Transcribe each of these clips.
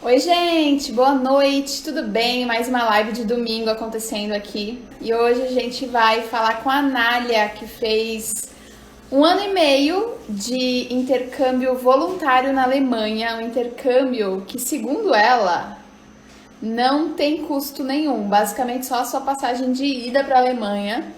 Oi, gente, boa noite, tudo bem? Mais uma live de domingo acontecendo aqui. E hoje a gente vai falar com a Anália, que fez 1 ano e meio de intercâmbio voluntário na Alemanha. Um intercâmbio que, segundo ela, não tem custo nenhum, basicamente só a sua passagem de ida para a Alemanha.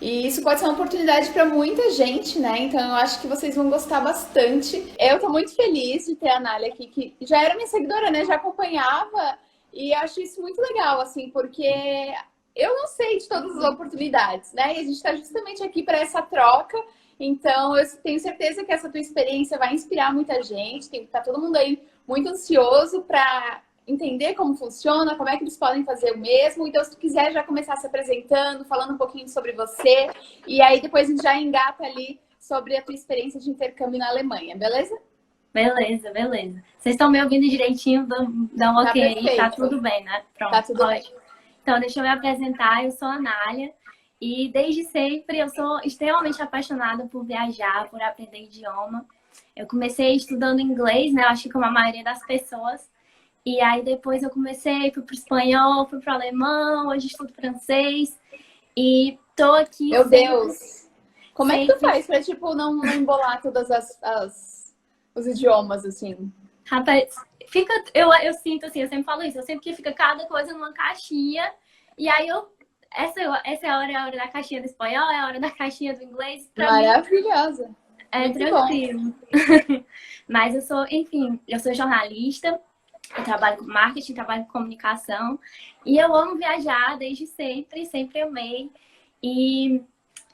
E isso pode ser uma oportunidade para muita gente, né? Então eu acho que vocês vão gostar bastante. Eu tô muito feliz de ter a Nália aqui, que já era minha seguidora, né? Já acompanhava e acho isso muito legal, assim, porque eu não sei de todas as oportunidades, né? E a gente está justamente aqui para essa troca. Então eu tenho certeza que essa tua experiência vai inspirar muita gente. Tem que estar todo mundo aí muito ansioso para entender como funciona, como é que eles podem fazer o mesmo. Então, se tu quiser já começar se apresentando, falando um pouquinho sobre você, e aí depois a gente já engata ali sobre a tua experiência de intercâmbio na Alemanha, beleza? Beleza, beleza. Vocês estão me ouvindo direitinho? Dá um Tá ok aí, tá perfeito. tudo bem, né? Tá Pronto, tudo bem. ótimo. Então, deixa eu me apresentar. Eu sou a Anália e desde sempre eu sou extremamente apaixonada por viajar, por aprender idioma. Eu comecei estudando inglês, né? Acho que como a maioria das pessoas. E aí depois eu comecei, fui pro espanhol, fui pro alemão, hoje estudo francês. E tô aqui Meu sempre, Deus! Como é que tu sempre. faz pra, tipo, não embolar todas os idiomas, assim? Rapaz, eu sinto assim, eu sempre falo isso, eu sinto que fica cada coisa numa caixinha, e aí essa é a hora da caixinha do espanhol, é a hora da caixinha do inglês, pra mim Maravilhosa! é Muito bom. tranquilo. Mas eu sou, enfim, eu sou jornalista, eu trabalho com marketing, trabalho com comunicação, e eu amo viajar desde sempre, sempre amei. E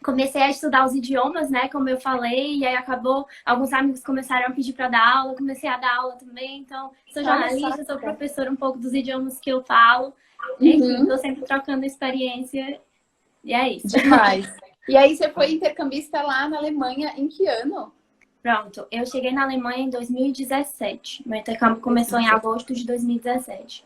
comecei a estudar os idiomas, né, como eu falei, e aí acabou, alguns amigos começaram a pedir para dar aula, comecei a dar aula também, então sou Olha só. jornalista, sou professora um pouco dos idiomas que eu falo, enfim, Uhum, estou sempre trocando experiência, e é isso. demais. E aí você foi intercambista lá na Alemanha em que ano? Pronto, eu cheguei na Alemanha em 2017, meu intercâmbio começou em agosto de 2017.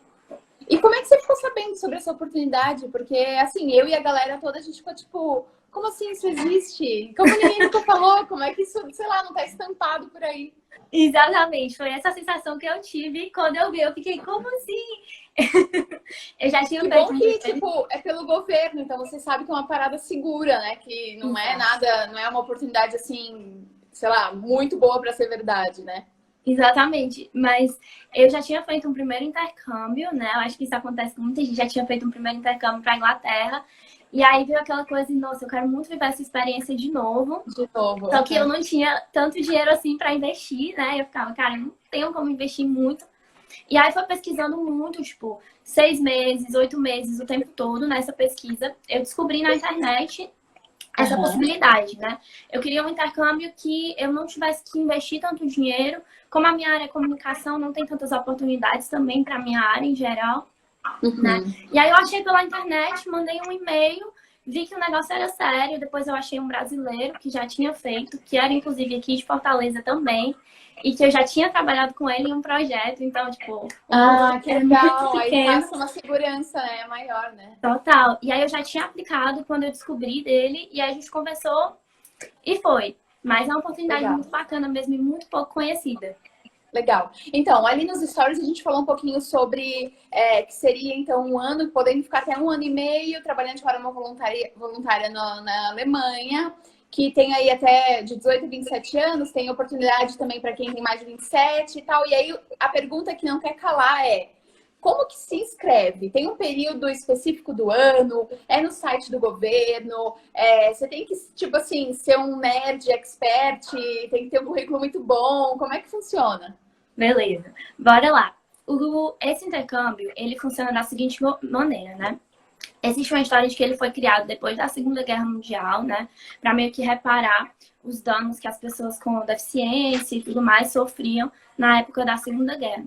E como é que você ficou sabendo sobre essa oportunidade? Porque, assim, eu e a galera toda, a gente ficou tipo, como assim isso existe? Como ninguém nunca falou? Como é que isso, sei lá, não tá estampado por aí? Exatamente, foi essa sensação que eu tive quando eu vi, eu fiquei, como assim? Eu já tinha Que feito bom um que, primeiro. tipo, é pelo governo, então você sabe que é uma parada segura, né? Que não é Exato. nada, não é uma oportunidade, assim, sei lá, muito boa pra ser verdade, né? Exatamente, mas eu já tinha feito um primeiro intercâmbio, né? Eu acho que isso acontece com muita gente, já tinha feito um primeiro intercâmbio para Inglaterra, e aí veio aquela coisa, nossa, eu quero muito viver essa experiência de novo, De novo. só que eu Aham. não tinha tanto dinheiro assim para investir, né? Eu ficava, cara, eu não tenho como investir muito. E aí foi pesquisando muito, tipo, 6 meses, 8 meses, o tempo todo nessa pesquisa. Eu descobri na internet essa Aham. possibilidade, né? Eu queria um intercâmbio que eu não tivesse que investir tanto dinheiro, como a minha área é comunicação, não tem tantas oportunidades também para a minha área em geral, né? Uhum. E aí eu achei pela internet, mandei um e-mail, vi que o negócio era sério, depois eu achei um brasileiro que já tinha feito, que era inclusive aqui de Fortaleza também, e que eu já tinha trabalhado com ele em um projeto, então, tipo, o mundo Ah, que é muito legal. Aí pequeno. passa uma segurança, né? Maior, né? Total. E aí eu já tinha aplicado quando eu descobri dele, e aí a gente conversou e foi. Mas é uma oportunidade Legal. muito bacana mesmo e muito pouco conhecida. Legal. Então, ali nos stories a gente falou um pouquinho sobre que seria então 1 ano, podendo ficar até 1 ano e meio trabalhando de forma voluntária na Alemanha, que tem aí até de 18 a 27 anos, tem oportunidade também para quem tem mais de 27 e tal. E aí a pergunta que não quer calar é: como que se inscreve? Tem um período específico do ano? É no site do governo? Você tem que, tipo assim, ser um nerd expert? Tem que ter um currículo muito bom? Como é que funciona? Beleza. Bora lá. Esse intercâmbio, ele funciona da seguinte maneira, né? Existe uma história de que ele foi criado depois da Segunda Guerra Mundial, né? Para meio que reparar os danos que as pessoas com deficiência e tudo mais sofriam na época da Segunda Guerra.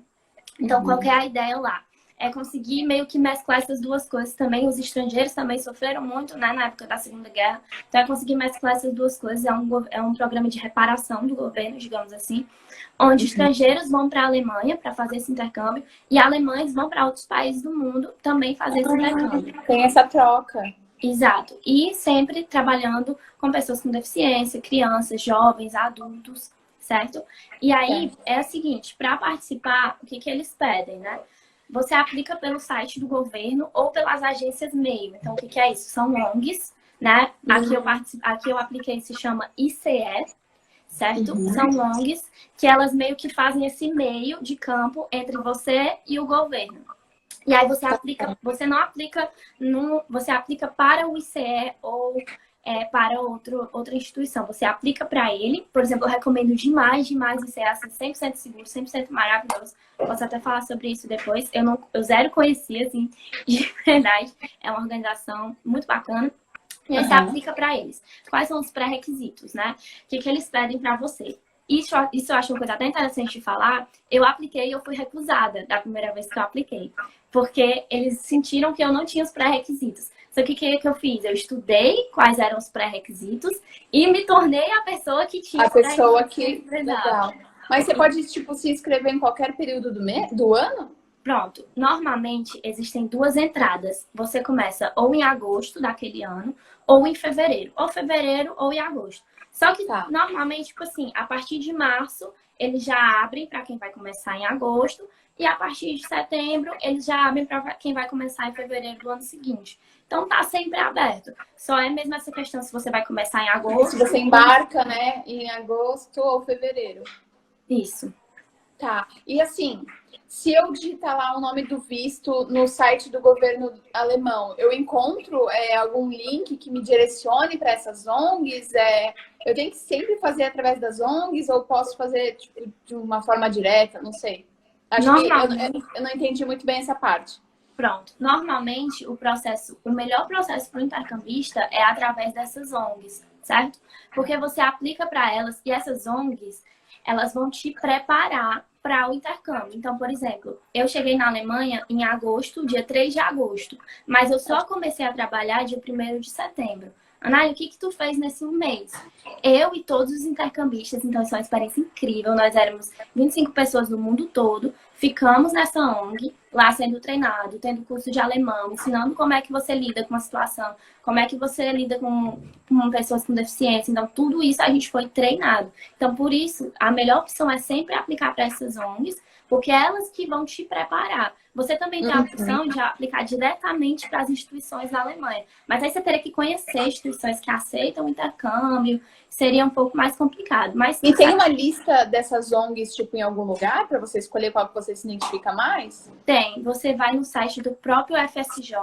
Então, qual que é a ideia lá? É conseguir meio que mesclar essas duas coisas também. Os estrangeiros também sofreram muito, né, na época da Segunda Guerra. Então, é conseguir mesclar essas duas coisas. É um programa de reparação do governo, digamos assim, onde estrangeiros vão para a Alemanha para fazer esse intercâmbio e alemães vão para outros países do mundo também fazer esse intercâmbio. Tem essa troca. Exato. E sempre trabalhando com pessoas com deficiência, crianças, jovens, adultos, certo? E aí é o seguinte, para participar, o que que eles pedem, né? Você aplica pelo site do governo ou pelas agências meio. Então, o que que é isso? São ONGs, né? Aqui eu apliquei, se chama ICE, certo? São ONGs que elas meio que fazem esse meio de campo entre você e o governo. E aí você aplica, você não aplica você aplica para o ICE ou para outra instituição. Você aplica para ele, por exemplo, eu recomendo demais o ICE, assim, 100% seguro, 100% maravilhoso. Posso até falar sobre isso depois. Eu zero conhecia, assim, de verdade. É uma organização muito bacana. E aí você aplica para eles. Quais são os pré-requisitos, né? O que eles pedem para você? Isso eu acho uma coisa até interessante de falar. Eu apliquei e eu fui recusada da primeira vez que eu apliquei. Porque eles sentiram que eu não tinha os pré-requisitos. Só que o que eu fiz? Eu estudei quais eram os pré-requisitos e me tornei a pessoa que tinha A os pessoa pré-requisitos. que... Legal. Mas você pode, tipo, se inscrever em qualquer período do ano? Pronto. Normalmente, existem duas entradas. Você começa ou em agosto daquele ano, ou em fevereiro. Ou fevereiro ou em agosto. Só que, normalmente, tipo assim, a partir de março, eles já abrem para quem vai começar em agosto. E a partir de setembro, eles já abrem para quem vai começar em fevereiro do ano seguinte. Então, tá sempre aberto. Só é mesmo essa questão se você vai começar em agosto. Se você embarca, né, em agosto ou fevereiro. Isso. Tá. E assim, se eu digitar lá o nome do visto no site do governo alemão, eu encontro algum link que me direcione para essas ONGs? Eu tenho que sempre fazer através das ONGs ou posso fazer tipo, de uma forma direta? Não sei. Acho que eu não entendi muito bem essa parte. Pronto. Normalmente, o melhor processo para o intercambista é através dessas ONGs, certo? Porque você aplica para elas e essas ONGs, elas vão te preparar para o intercâmbio. Então, por exemplo, eu cheguei na Alemanha em agosto, dia 3 de agosto, mas eu só comecei a trabalhar dia 1º de setembro. Anália, o que tu fez nesse mês? Eu e todos os intercambistas, então isso é uma experiência incrível. Nós éramos 25 pessoas do mundo todo, ficamos nessa ONG, lá sendo treinado, tendo curso de alemão, ensinando como é que você lida com a situação, como é que você lida com pessoas com deficiência. Então, tudo isso a gente foi treinado. Então, por isso, a melhor opção é sempre aplicar para essas ONGs, porque é elas que vão te preparar. Você também tem a opção de aplicar diretamente para as instituições da Alemanha. Mas aí você teria que conhecer instituições que aceitam o intercâmbio. Seria um pouco mais complicado. Mas, e tem uma lista dessas ONGs, tipo, em algum lugar, para você escolher qual que você se identifica mais? Tem. Você vai no site do próprio FSJ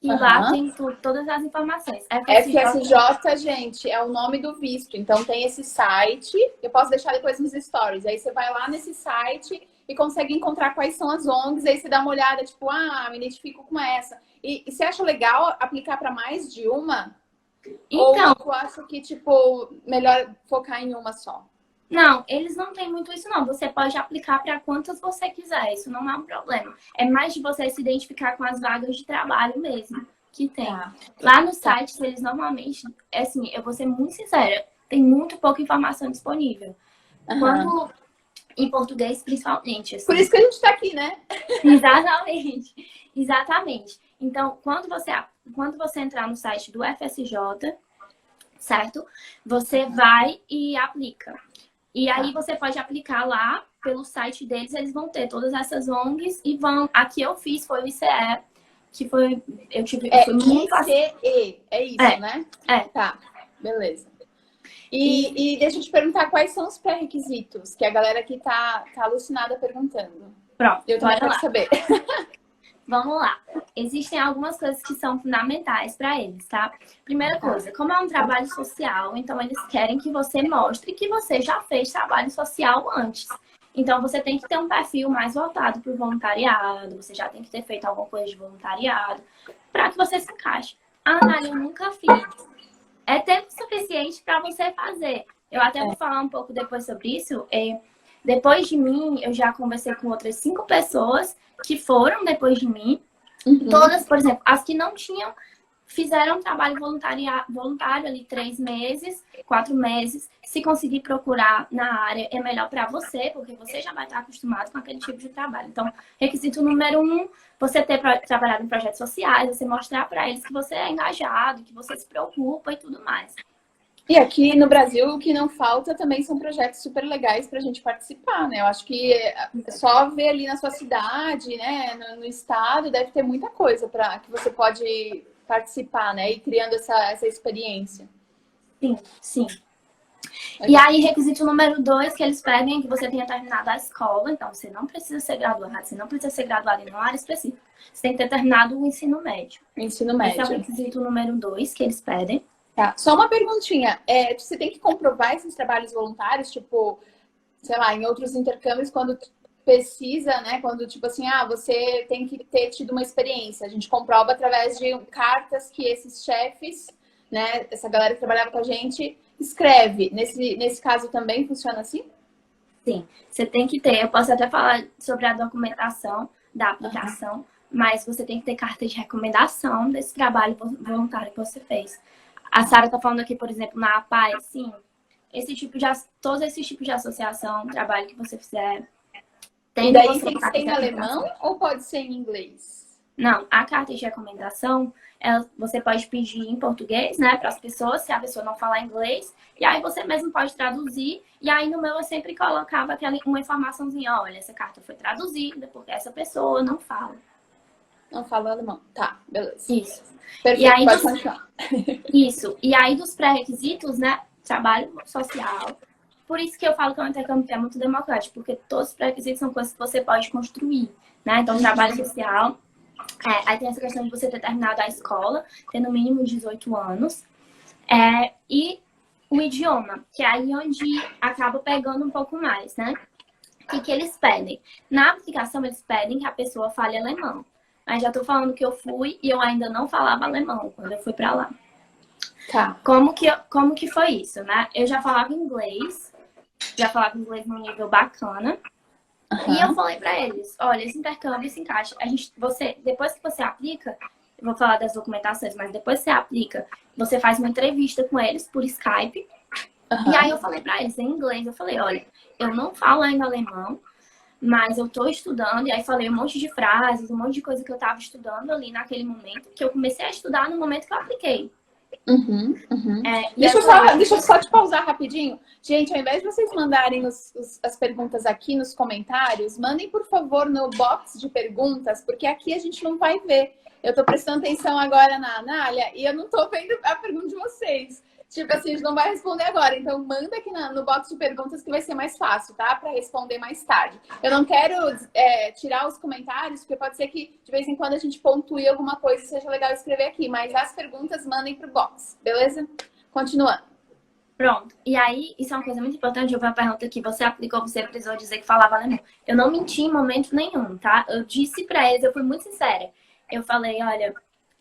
e lá tem todas as informações. FSJ, gente, é o nome do visto. Então tem esse site. Eu posso deixar depois nos stories. Aí você vai lá nesse site e consegue encontrar quais são as ONGs. Aí você dá uma olhada, tipo, me identifico com essa. E você acha legal aplicar para mais de uma? Então, ou eu acho que, tipo, melhor focar em uma só? Não, eles não têm muito isso, não. Você pode aplicar para quantas você quiser, isso não é um problema. É mais de você se identificar com as vagas de trabalho mesmo que tem. Lá no site, eles normalmente, assim, eu vou ser muito sincera, tem muito pouca informação disponível. Quando, em português, principalmente. Assim. Por isso que a gente está aqui, né? Exatamente. Então, quando você entrar no site do FSJ, certo? Você vai e aplica. E aí você pode aplicar lá pelo site deles, eles vão ter todas essas ONGs e vão. A que eu fiz foi o ICE, que foi. Eu tive. Foi muito ICE, é isso, né? Tá, beleza. E deixa eu te perguntar quais são os pré-requisitos, que a galera aqui tá alucinada perguntando. Pronto, eu também quero saber. Vamos lá. Existem algumas coisas que são fundamentais para eles, tá? Primeira coisa, como é um trabalho social, então eles querem que você mostre que você já fez trabalho social antes. Então você tem que ter um perfil mais voltado para o voluntariado, você já tem que ter feito alguma coisa de voluntariado, para que você se encaixe. Anália, eu nunca fiz. É tempo suficiente para você fazer. Eu até vou falar um pouco depois sobre isso. Depois de mim, eu já conversei com outras 5 pessoas que foram depois de mim. Todas, por exemplo, as que não tinham, fizeram um trabalho voluntário ali 3 meses, 4 meses. Se conseguir procurar na área, é melhor para você, porque você já vai estar acostumado com aquele tipo de trabalho. Então, requisito número 1, você ter trabalhado em projetos sociais, você mostrar para eles que você é engajado, que você se preocupa e tudo mais. E aqui no Brasil, o que não falta também são projetos super legais para a gente participar, né? Eu acho que é só ver ali na sua cidade, né, no estado, deve ter muita coisa para que você pode participar, né? E criando essa experiência. Sim, sim. E Legal. aí, requisito número 2, que eles pedem é que você tenha terminado a escola. Então, você não precisa ser graduado, você não precisa ser graduado em uma área específica. Você tem que ter terminado o ensino médio. Ensino Esse é o médio. requisito número 2 que eles pedem. Tá. Só uma perguntinha. Você tem que comprovar esses trabalhos voluntários, tipo, sei lá, em outros intercâmbios, quando precisa, né? Quando, tipo assim, você tem que ter tido uma experiência. A gente comprova através de cartas que esses chefes, né? Essa galera que trabalhava com a gente, escreve. Nesse caso também funciona assim? Sim, você tem que ter. Eu posso até falar sobre a documentação da aplicação, mas você tem que ter carta de recomendação desse trabalho voluntário que você fez. A Sara está falando aqui, por exemplo, na APAE, sim, todos esses tipos de associação, trabalho que você fizer, E daí tem que ser em alemão ou pode ser em inglês? Não, a carta de recomendação, você pode pedir em português, né, para as pessoas, se a pessoa não falar inglês, e aí você mesmo pode traduzir, e aí no meu eu sempre colocava uma informaçãozinha, olha, essa carta foi traduzida, porque essa pessoa não fala. Não fala alemão. Tá, beleza. Isso. Perfeito, E aí pode continuar. Isso. E aí dos pré-requisitos, né, trabalho social. Por isso que eu falo que é um intercâmbio que é muito democrático, porque todos os pré-requisitos são coisas que você pode construir, né? Então, trabalho social. Aí tem essa questão de você ter terminado a escola, ter no mínimo 18 anos. E o idioma, que é aí onde acaba pegando um pouco mais, né? O que eles pedem? Na aplicação, eles pedem que a pessoa fale alemão. Mas já tô falando que eu fui e eu ainda não falava alemão quando eu fui pra lá. Tá. Como que foi isso, né? Eu já falava inglês num nível bacana. Uhum. E eu falei pra eles, olha, esse intercâmbio se encaixa. Depois que você aplica, eu vou falar das documentações, mas depois que você aplica, você faz uma entrevista com eles por Skype. Uhum. E aí eu falei pra eles em inglês, eu falei, olha, eu não falo ainda alemão, mas eu tô estudando. E aí falei um monte de frases, um monte de coisa que eu tava estudando ali naquele momento, que eu comecei a estudar no momento que eu apliquei. Uhum, uhum. Deixa eu só te pausar rapidinho. Gente, ao invés de vocês mandarem as perguntas aqui nos comentários, mandem, por favor, no box de perguntas, porque aqui a gente não vai ver. Eu tô prestando atenção agora na Anália e eu não tô vendo a pergunta de vocês. Tipo assim, a gente não vai responder agora. Então, manda aqui no box de perguntas que vai ser mais fácil, tá? Para responder mais tarde. Eu não quero tirar os comentários, porque pode ser que de vez em quando a gente pontue alguma coisa e seja legal escrever aqui. Mas as perguntas mandem pro box, beleza? Continuando. Pronto. E aí, isso é uma coisa muito importante. Eu vi uma pergunta que você aplicou, você precisou dizer que falava alemão. Eu não menti em momento nenhum, tá? Eu disse pra eles, eu fui muito sincera. Eu falei, olha,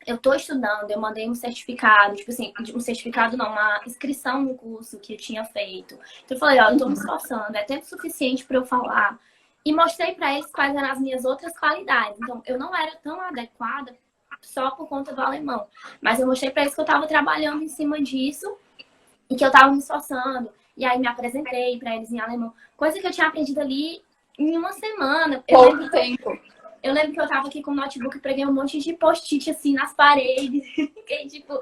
eu tô estudando, eu mandei um certificado, tipo assim, um certificado não, uma inscrição no curso que eu tinha feito. Então eu falei, ó, eu tô me esforçando, é tempo suficiente para eu falar. E mostrei para eles quais eram as minhas outras qualidades. Então, eu não era tão adequada só por conta do alemão. Mas eu mostrei para eles que eu tava trabalhando em cima disso e que eu tava me esforçando. E aí me apresentei para eles em alemão. Coisa que eu tinha aprendido ali em uma semana. Pouco tempo. Eu lembro que eu tava aqui com o notebook e preguei um monte de post-it assim nas paredes. Fiquei tipo,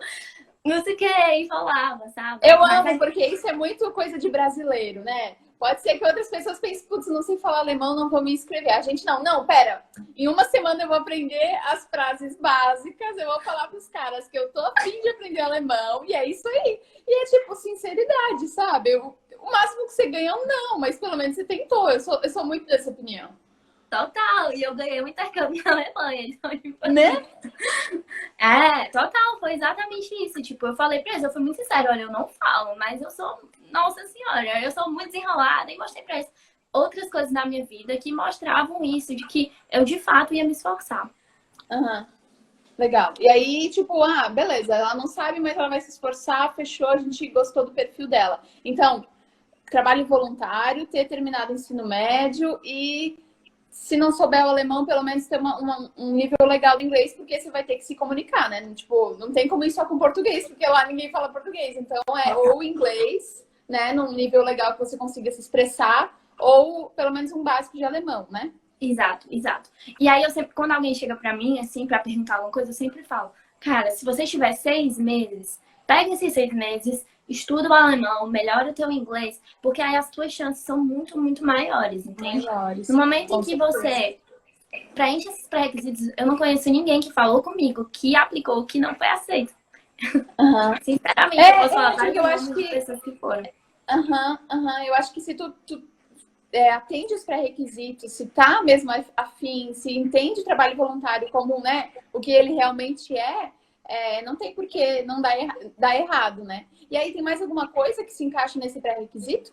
não sei o que, e falava, sabe? Eu amo, porque isso é muito coisa de brasileiro, né? Pode ser que outras pessoas pensem, putz, não sei falar alemão, não vou me inscrever. A gente não, pera. Em uma semana eu vou aprender as frases básicas, eu vou falar pros caras que eu tô a fim de aprender alemão, e é isso aí. E é tipo, sinceridade, sabe? O máximo que você ganha é um não, mas pelo menos você tentou. Eu sou muito dessa opinião. Total, e eu ganhei um intercâmbio na Alemanha, então, tipo, né? Total, foi exatamente isso. Tipo, eu falei pra eles, eu fui muito sincera, olha, eu não falo, mas eu sou, nossa senhora, eu sou muito desenrolada, e mostrei pra eles outras coisas da minha vida que mostravam isso, de que eu de fato ia me esforçar. Uhum. Legal. E aí, tipo, beleza, ela não sabe, mas ela vai se esforçar, fechou, a gente gostou do perfil dela. Então, trabalho voluntário, ter terminado o ensino médio e, se não souber o alemão, pelo menos ter um nível legal de inglês, porque você vai ter que se comunicar, né? Tipo, não tem como ir só com português, porque lá ninguém fala português. Então, ou inglês, né, num nível legal que você consiga se expressar, ou pelo menos um básico de alemão, né? Exato. E aí, eu sempre, quando alguém chega pra mim, assim, pra perguntar alguma coisa, eu sempre falo, cara, se você tiver 6 meses, pega esses 6 meses, estuda o alemão, melhora o teu inglês, porque aí as tuas chances são muito, muito maiores, entende? Maiores. No momento em Com que certeza. você preenche esses pré-requisitos, eu não conheço ninguém que falou comigo, que aplicou, que não foi aceito. Aham. Sinceramente, eu posso falar Porque vários eu acho nomes de que. pessoas que foram. Eu acho que se tu atende os pré-requisitos, se tá mesmo afim, se entende o trabalho voluntário como, né, o que ele realmente não tem por que não dar errado, né? E aí tem mais alguma coisa que se encaixa nesse pré-requisito?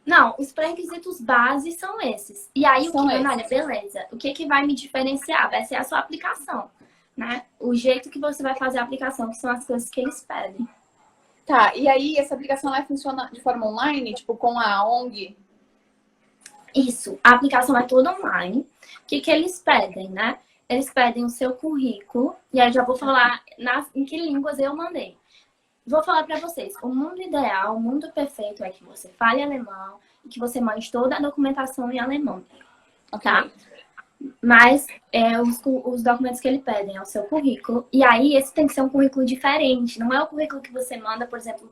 Não, os pré-requisitos base são esses. E aí, São esses. Anália, beleza. O que vai me diferenciar? Vai ser a sua aplicação, né? O jeito que você vai fazer a aplicação, que são as coisas que eles pedem. Tá, e aí essa aplicação ela funciona de forma online, tipo com a ONG? Isso, a aplicação é toda online. O que eles pedem, né? Eles pedem o seu currículo, e aí já vou falar em que línguas eu mandei. Vou falar para vocês, o mundo ideal, o mundo perfeito é que você fale alemão e que você mande toda a documentação em alemão, tá? Mas os documentos que ele pedem é o seu currículo, e aí esse tem que ser um currículo diferente, não é o currículo que você manda, por exemplo,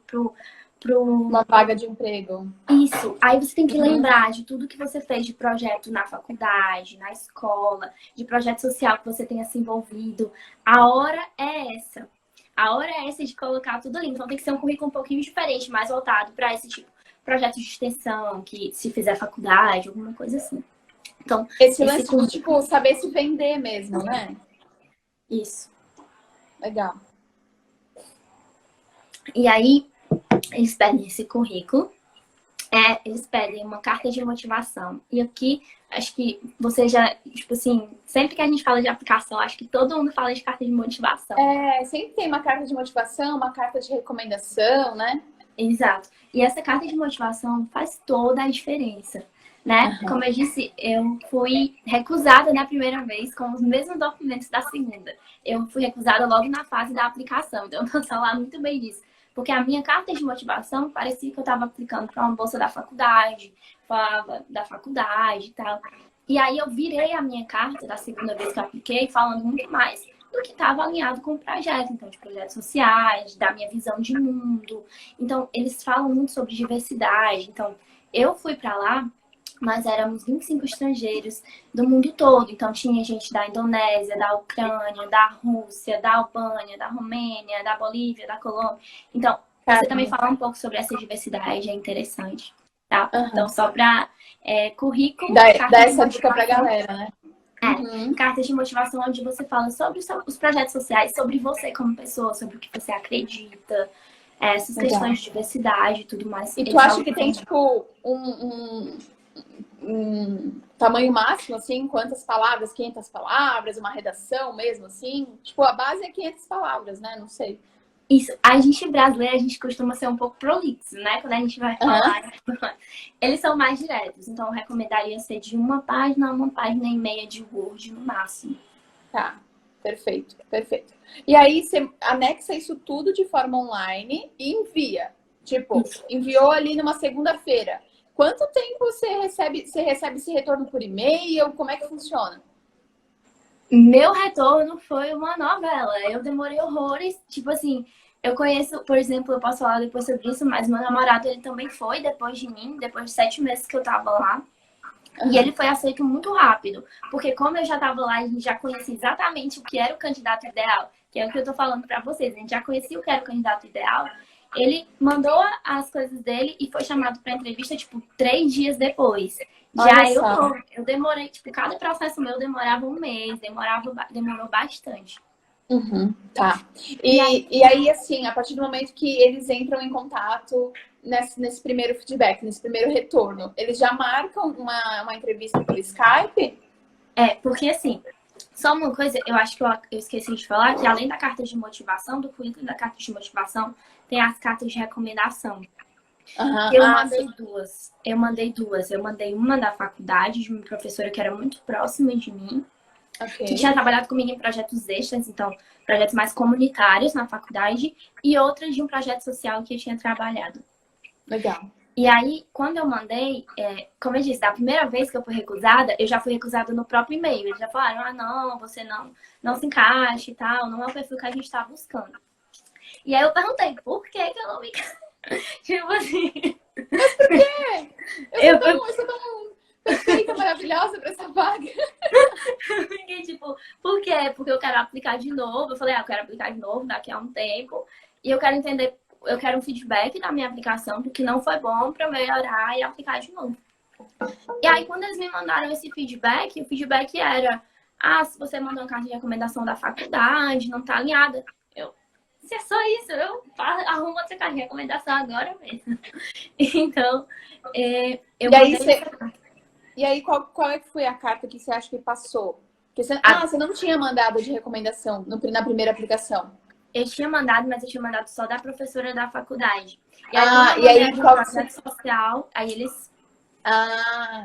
Uma vaga de emprego. Isso. Aí você tem que lembrar de tudo que você fez de projeto na faculdade, na escola, de projeto social que você tenha se envolvido. A hora é essa. A hora é essa de colocar tudo ali. Então tem que ser um currículo um pouquinho diferente, mais voltado para esse tipo de projeto de extensão, que se fizer faculdade, alguma coisa assim. Então, esse lance de, tipo, saber se vender mesmo, né? Isso. Legal. E aí, eles pedem esse currículo, eles pedem uma carta de motivação. E aqui, acho que você já, tipo assim, sempre que a gente fala de aplicação, acho que todo mundo fala de carta de motivação. Sempre tem uma carta de motivação, uma carta de recomendação, né? Exato. E essa carta de motivação faz toda a diferença, né? Uhum. Como eu disse, eu fui recusada na primeira vez com os mesmos documentos da segunda. Eu fui recusada logo na fase da aplicação, então eu posso falar muito bem disso. Porque a minha carta de motivação parecia que eu estava aplicando para uma bolsa da faculdade, falava da faculdade e tal. E aí eu virei a minha carta da segunda vez que eu apliquei, falando muito mais do que estava alinhado com o projeto. Então, de projetos sociais, da minha visão de mundo. Então, eles falam muito sobre diversidade. Então, eu fui para lá, nós éramos 25 estrangeiros do mundo todo. Então, tinha gente da Indonésia, da Ucrânia, da Rússia, da Albânia, da Romênia, da Bolívia, da Colômbia. Então, você também falar um pouco sobre essa diversidade é interessante, tá? Então, só para currículo... Dá essa dica pra galera, né? Cartas de motivação onde você fala sobre os projetos sociais, sobre você como pessoa, sobre o que você acredita, essas questões de diversidade e tudo mais. E tu acha que tem, tipo, um tamanho máximo, assim, quantas palavras? 500 palavras, uma redação mesmo, assim? Tipo, a base é 500 palavras, né? Não sei. Isso. A gente brasileira, a gente costuma ser um pouco prolixo, né? Quando a gente vai falar. Eles são mais diretos. Então, eu recomendaria ser de uma página a 1,5 página de Word no máximo. Tá. Perfeito, perfeito. E aí, você anexa isso tudo de forma online e envia. Tipo, enviou ali numa segunda-feira. Quanto tempo você recebe esse retorno por e-mail? Como é que funciona? Meu retorno foi uma novela. Eu demorei horrores. Tipo assim, eu conheço, por exemplo, eu posso falar depois sobre isso, mas meu namorado, ele também foi depois de mim, depois de 7 meses que eu tava lá. E ele foi aceito muito rápido. Porque como eu já tava lá, a gente já conhecia exatamente o que era o candidato ideal, que é o que eu tô falando pra vocês. A gente já conhecia o que era o candidato ideal. Ele mandou as coisas dele e foi chamado pra entrevista, tipo, 3 dias depois. Já eu demorei, tipo, cada processo meu demorava 1 mês, demorou bastante. Tá. E aí, assim, a partir do momento que eles entram em contato nesse primeiro feedback, nesse primeiro retorno, eles já marcam uma entrevista pelo Skype? Porque assim, só uma coisa, eu acho que eu esqueci de falar, que além da carta de motivação, do currículo e da carta de motivação, tem as cartas de recomendação. Eu mandei duas. Eu mandei uma da faculdade, de uma professora que era muito próxima de mim, que tinha trabalhado comigo em projetos extras, então, projetos mais comunitários na faculdade, e outra de um projeto social que eu tinha trabalhado. Legal. E aí, quando eu mandei, como eu disse, da primeira vez que eu fui recusada, eu já fui recusada no próprio e-mail. Eles já falaram, não, você não se encaixa e tal, não é o perfil que a gente tá buscando. E aí eu perguntei, por que eu não me Tipo assim, É, eu, eu sou tão perfeita, maravilhosa pra essa vaga. eu fiquei tipo, por quê? Porque eu quero aplicar de novo. Eu falei, eu quero aplicar de novo daqui a um tempo. E eu quero entender, eu quero um feedback da minha aplicação, do que não foi bom pra eu melhorar e aplicar de novo. E aí, quando eles me mandaram esse feedback, o feedback era: ah, se você mandou uma carta de recomendação da faculdade, não tá alinhada. Eu, se é só isso, eu arrumo outra carta de recomendação agora mesmo. Então, eu E aí, mandei essa carta. qual é que foi a carta que você acha que passou? Porque Ah, você não tinha mandado de recomendação na primeira aplicação. eu tinha mandado, mas eu tinha mandado só da professora da faculdade. E aí, como eu E mandei aí de um qual que projeto social, aí eles.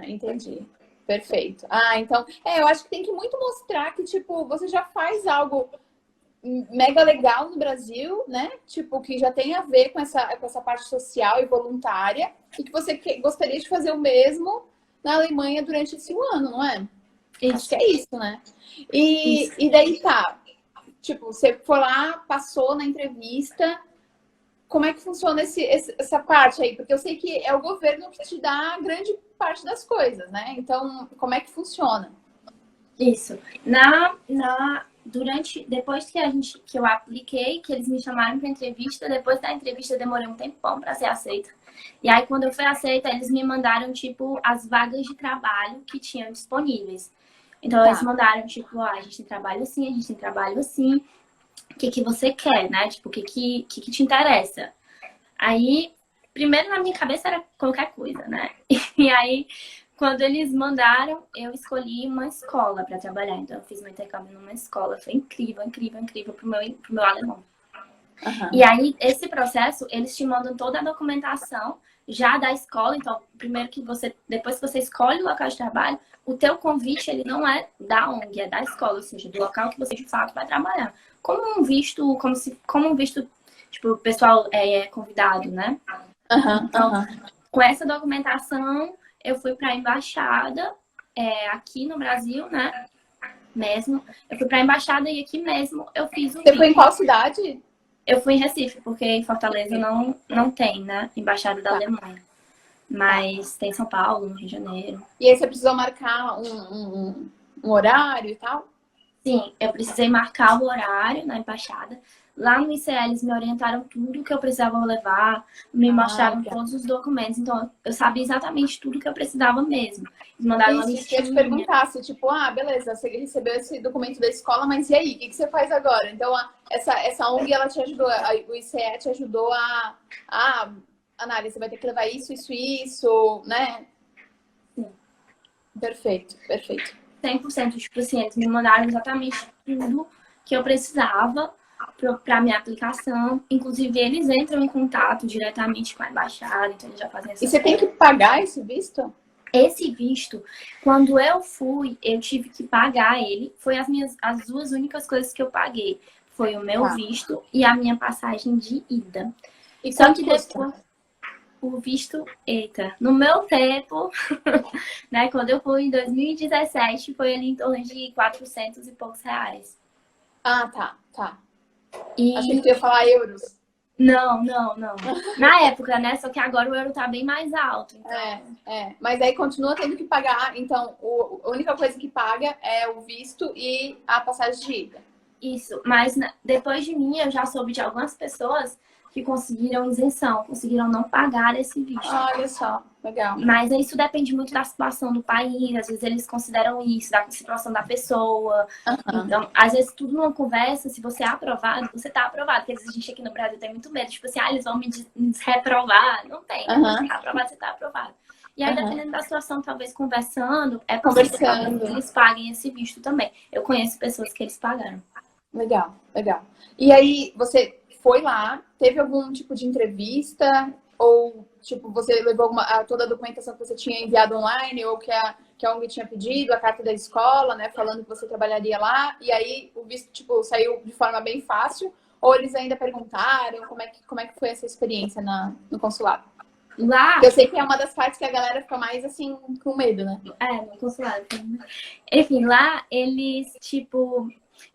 entendi. Perfeito. Então, eu acho que tem que muito mostrar que, tipo, você já faz algo mega legal no Brasil, né? Tipo, que já tem a ver com essa parte social e voluntária, e que você gostaria de fazer o mesmo na Alemanha durante esse ano, não é? Acho que Isso, é isso, né? isso. E daí tá. Tipo, você foi lá, passou na entrevista. Como é que funciona essa parte aí? Porque eu sei que é o governo que te dá a grande parte das coisas, né? Então, como é que funciona? Isso. Depois que eu apliquei, que eles me chamaram para entrevista, depois da entrevista eu demorei um tempão para ser aceita. E aí, quando eu fui aceita, eles me mandaram, tipo, as vagas de trabalho que tinham disponíveis. Então, eles Tá. mandaram, tipo, a gente tem trabalho assim, a gente tem trabalho assim. O que que você quer, né? Tipo, o que te interessa? Aí, primeiro na minha cabeça era qualquer coisa, né? E aí, quando eles mandaram, eu escolhi uma escola para trabalhar. Então, eu fiz meu intercâmbio numa escola. Foi incrível, incrível, incrível pro meu alemão. Aham. E aí, esse processo, eles te mandam toda a documentação já da escola. Então, primeiro que você, depois que você escolhe o local de trabalho, o teu convite, ele não é da ONG, é da escola, ou seja, do local que você de fato vai trabalhar. Como um visto, como um visto, tipo, o pessoal é convidado, né? Aham, Então, aham. com essa documentação, eu fui para a embaixada, aqui no Brasil, né? Mesmo. Eu fui para a embaixada e aqui mesmo eu fiz o Você foi em vídeo. qual cidade? Eu fui em Recife, porque em Fortaleza não tem, né? Embaixada da Tá, Alemanha. tá. Mas tem São Paulo, no Rio de Janeiro. E aí você precisou marcar um horário e tal? Sim, eu precisei marcar o horário na embaixada. Lá no ICE eles me orientaram tudo que eu precisava levar, me mostraram Legal. todos os documentos. Então, eu sabia exatamente tudo que eu precisava mesmo. Eles mandaram uma Isso que eu ia te listinha. perguntar, se tipo, beleza, você recebeu esse documento da escola, mas e aí, o que você faz agora? Então, essa ONG, ela te ajudou, o ICE te ajudou análise, você vai ter que levar isso, né? Sim, Perfeito, perfeito. 100%. Tipo assim, eles me mandaram exatamente tudo que eu precisava para minha aplicação. Inclusive, eles entram em contato diretamente com a embaixada, então eles já fazem E essas você tem que coisas. pagar esse visto? Esse visto, quando eu fui, eu tive que pagar ele. Foi as duas únicas coisas que eu paguei. Foi o meu Tá. visto e a minha passagem de ida. E Só quanto que custa? depois, o visto, eita, no meu tempo, né, quando eu fui em 2017, foi ali em torno de 400 e poucos reais. Tá. Achei que E tu ia falar euros. não, não, não. Na época, né? Só que agora o euro tá bem mais alto. Então, Mas aí continua tendo que pagar. Então, a única coisa que paga é o visto e a passagem de ida. isso. Mas depois de mim, eu já soube de algumas pessoas que conseguiram isenção, conseguiram não pagar esse visto. Olha só, legal. Mas isso depende muito da situação do país, às vezes eles consideram isso, da situação da pessoa. Aham, Então, às vezes, tudo numa conversa, se você é aprovado, você tá aprovado. Porque às vezes a gente aqui no Brasil tem muito medo, tipo assim, eles vão me reprovar. Não tem, né? Você aham, tá aprovado, você tá aprovado. E aí, aham. dependendo da situação, talvez conversando, é possível talvez que Conversando. eles paguem esse visto também. Eu conheço pessoas que eles pagaram. Legal, legal. E aí, você foi lá, teve algum tipo de entrevista? Ou, tipo, você levou toda a documentação que você tinha enviado online, ou que a ONG tinha pedido, a carta da escola, né, falando que você trabalharia lá, e aí o visto, tipo, saiu de forma bem fácil? Ou eles ainda perguntaram como é que foi essa experiência no consulado? Lá, Porque eu sei que é uma das partes que a galera fica mais, assim, com medo, né? no consulado. Enfim, lá eles, tipo,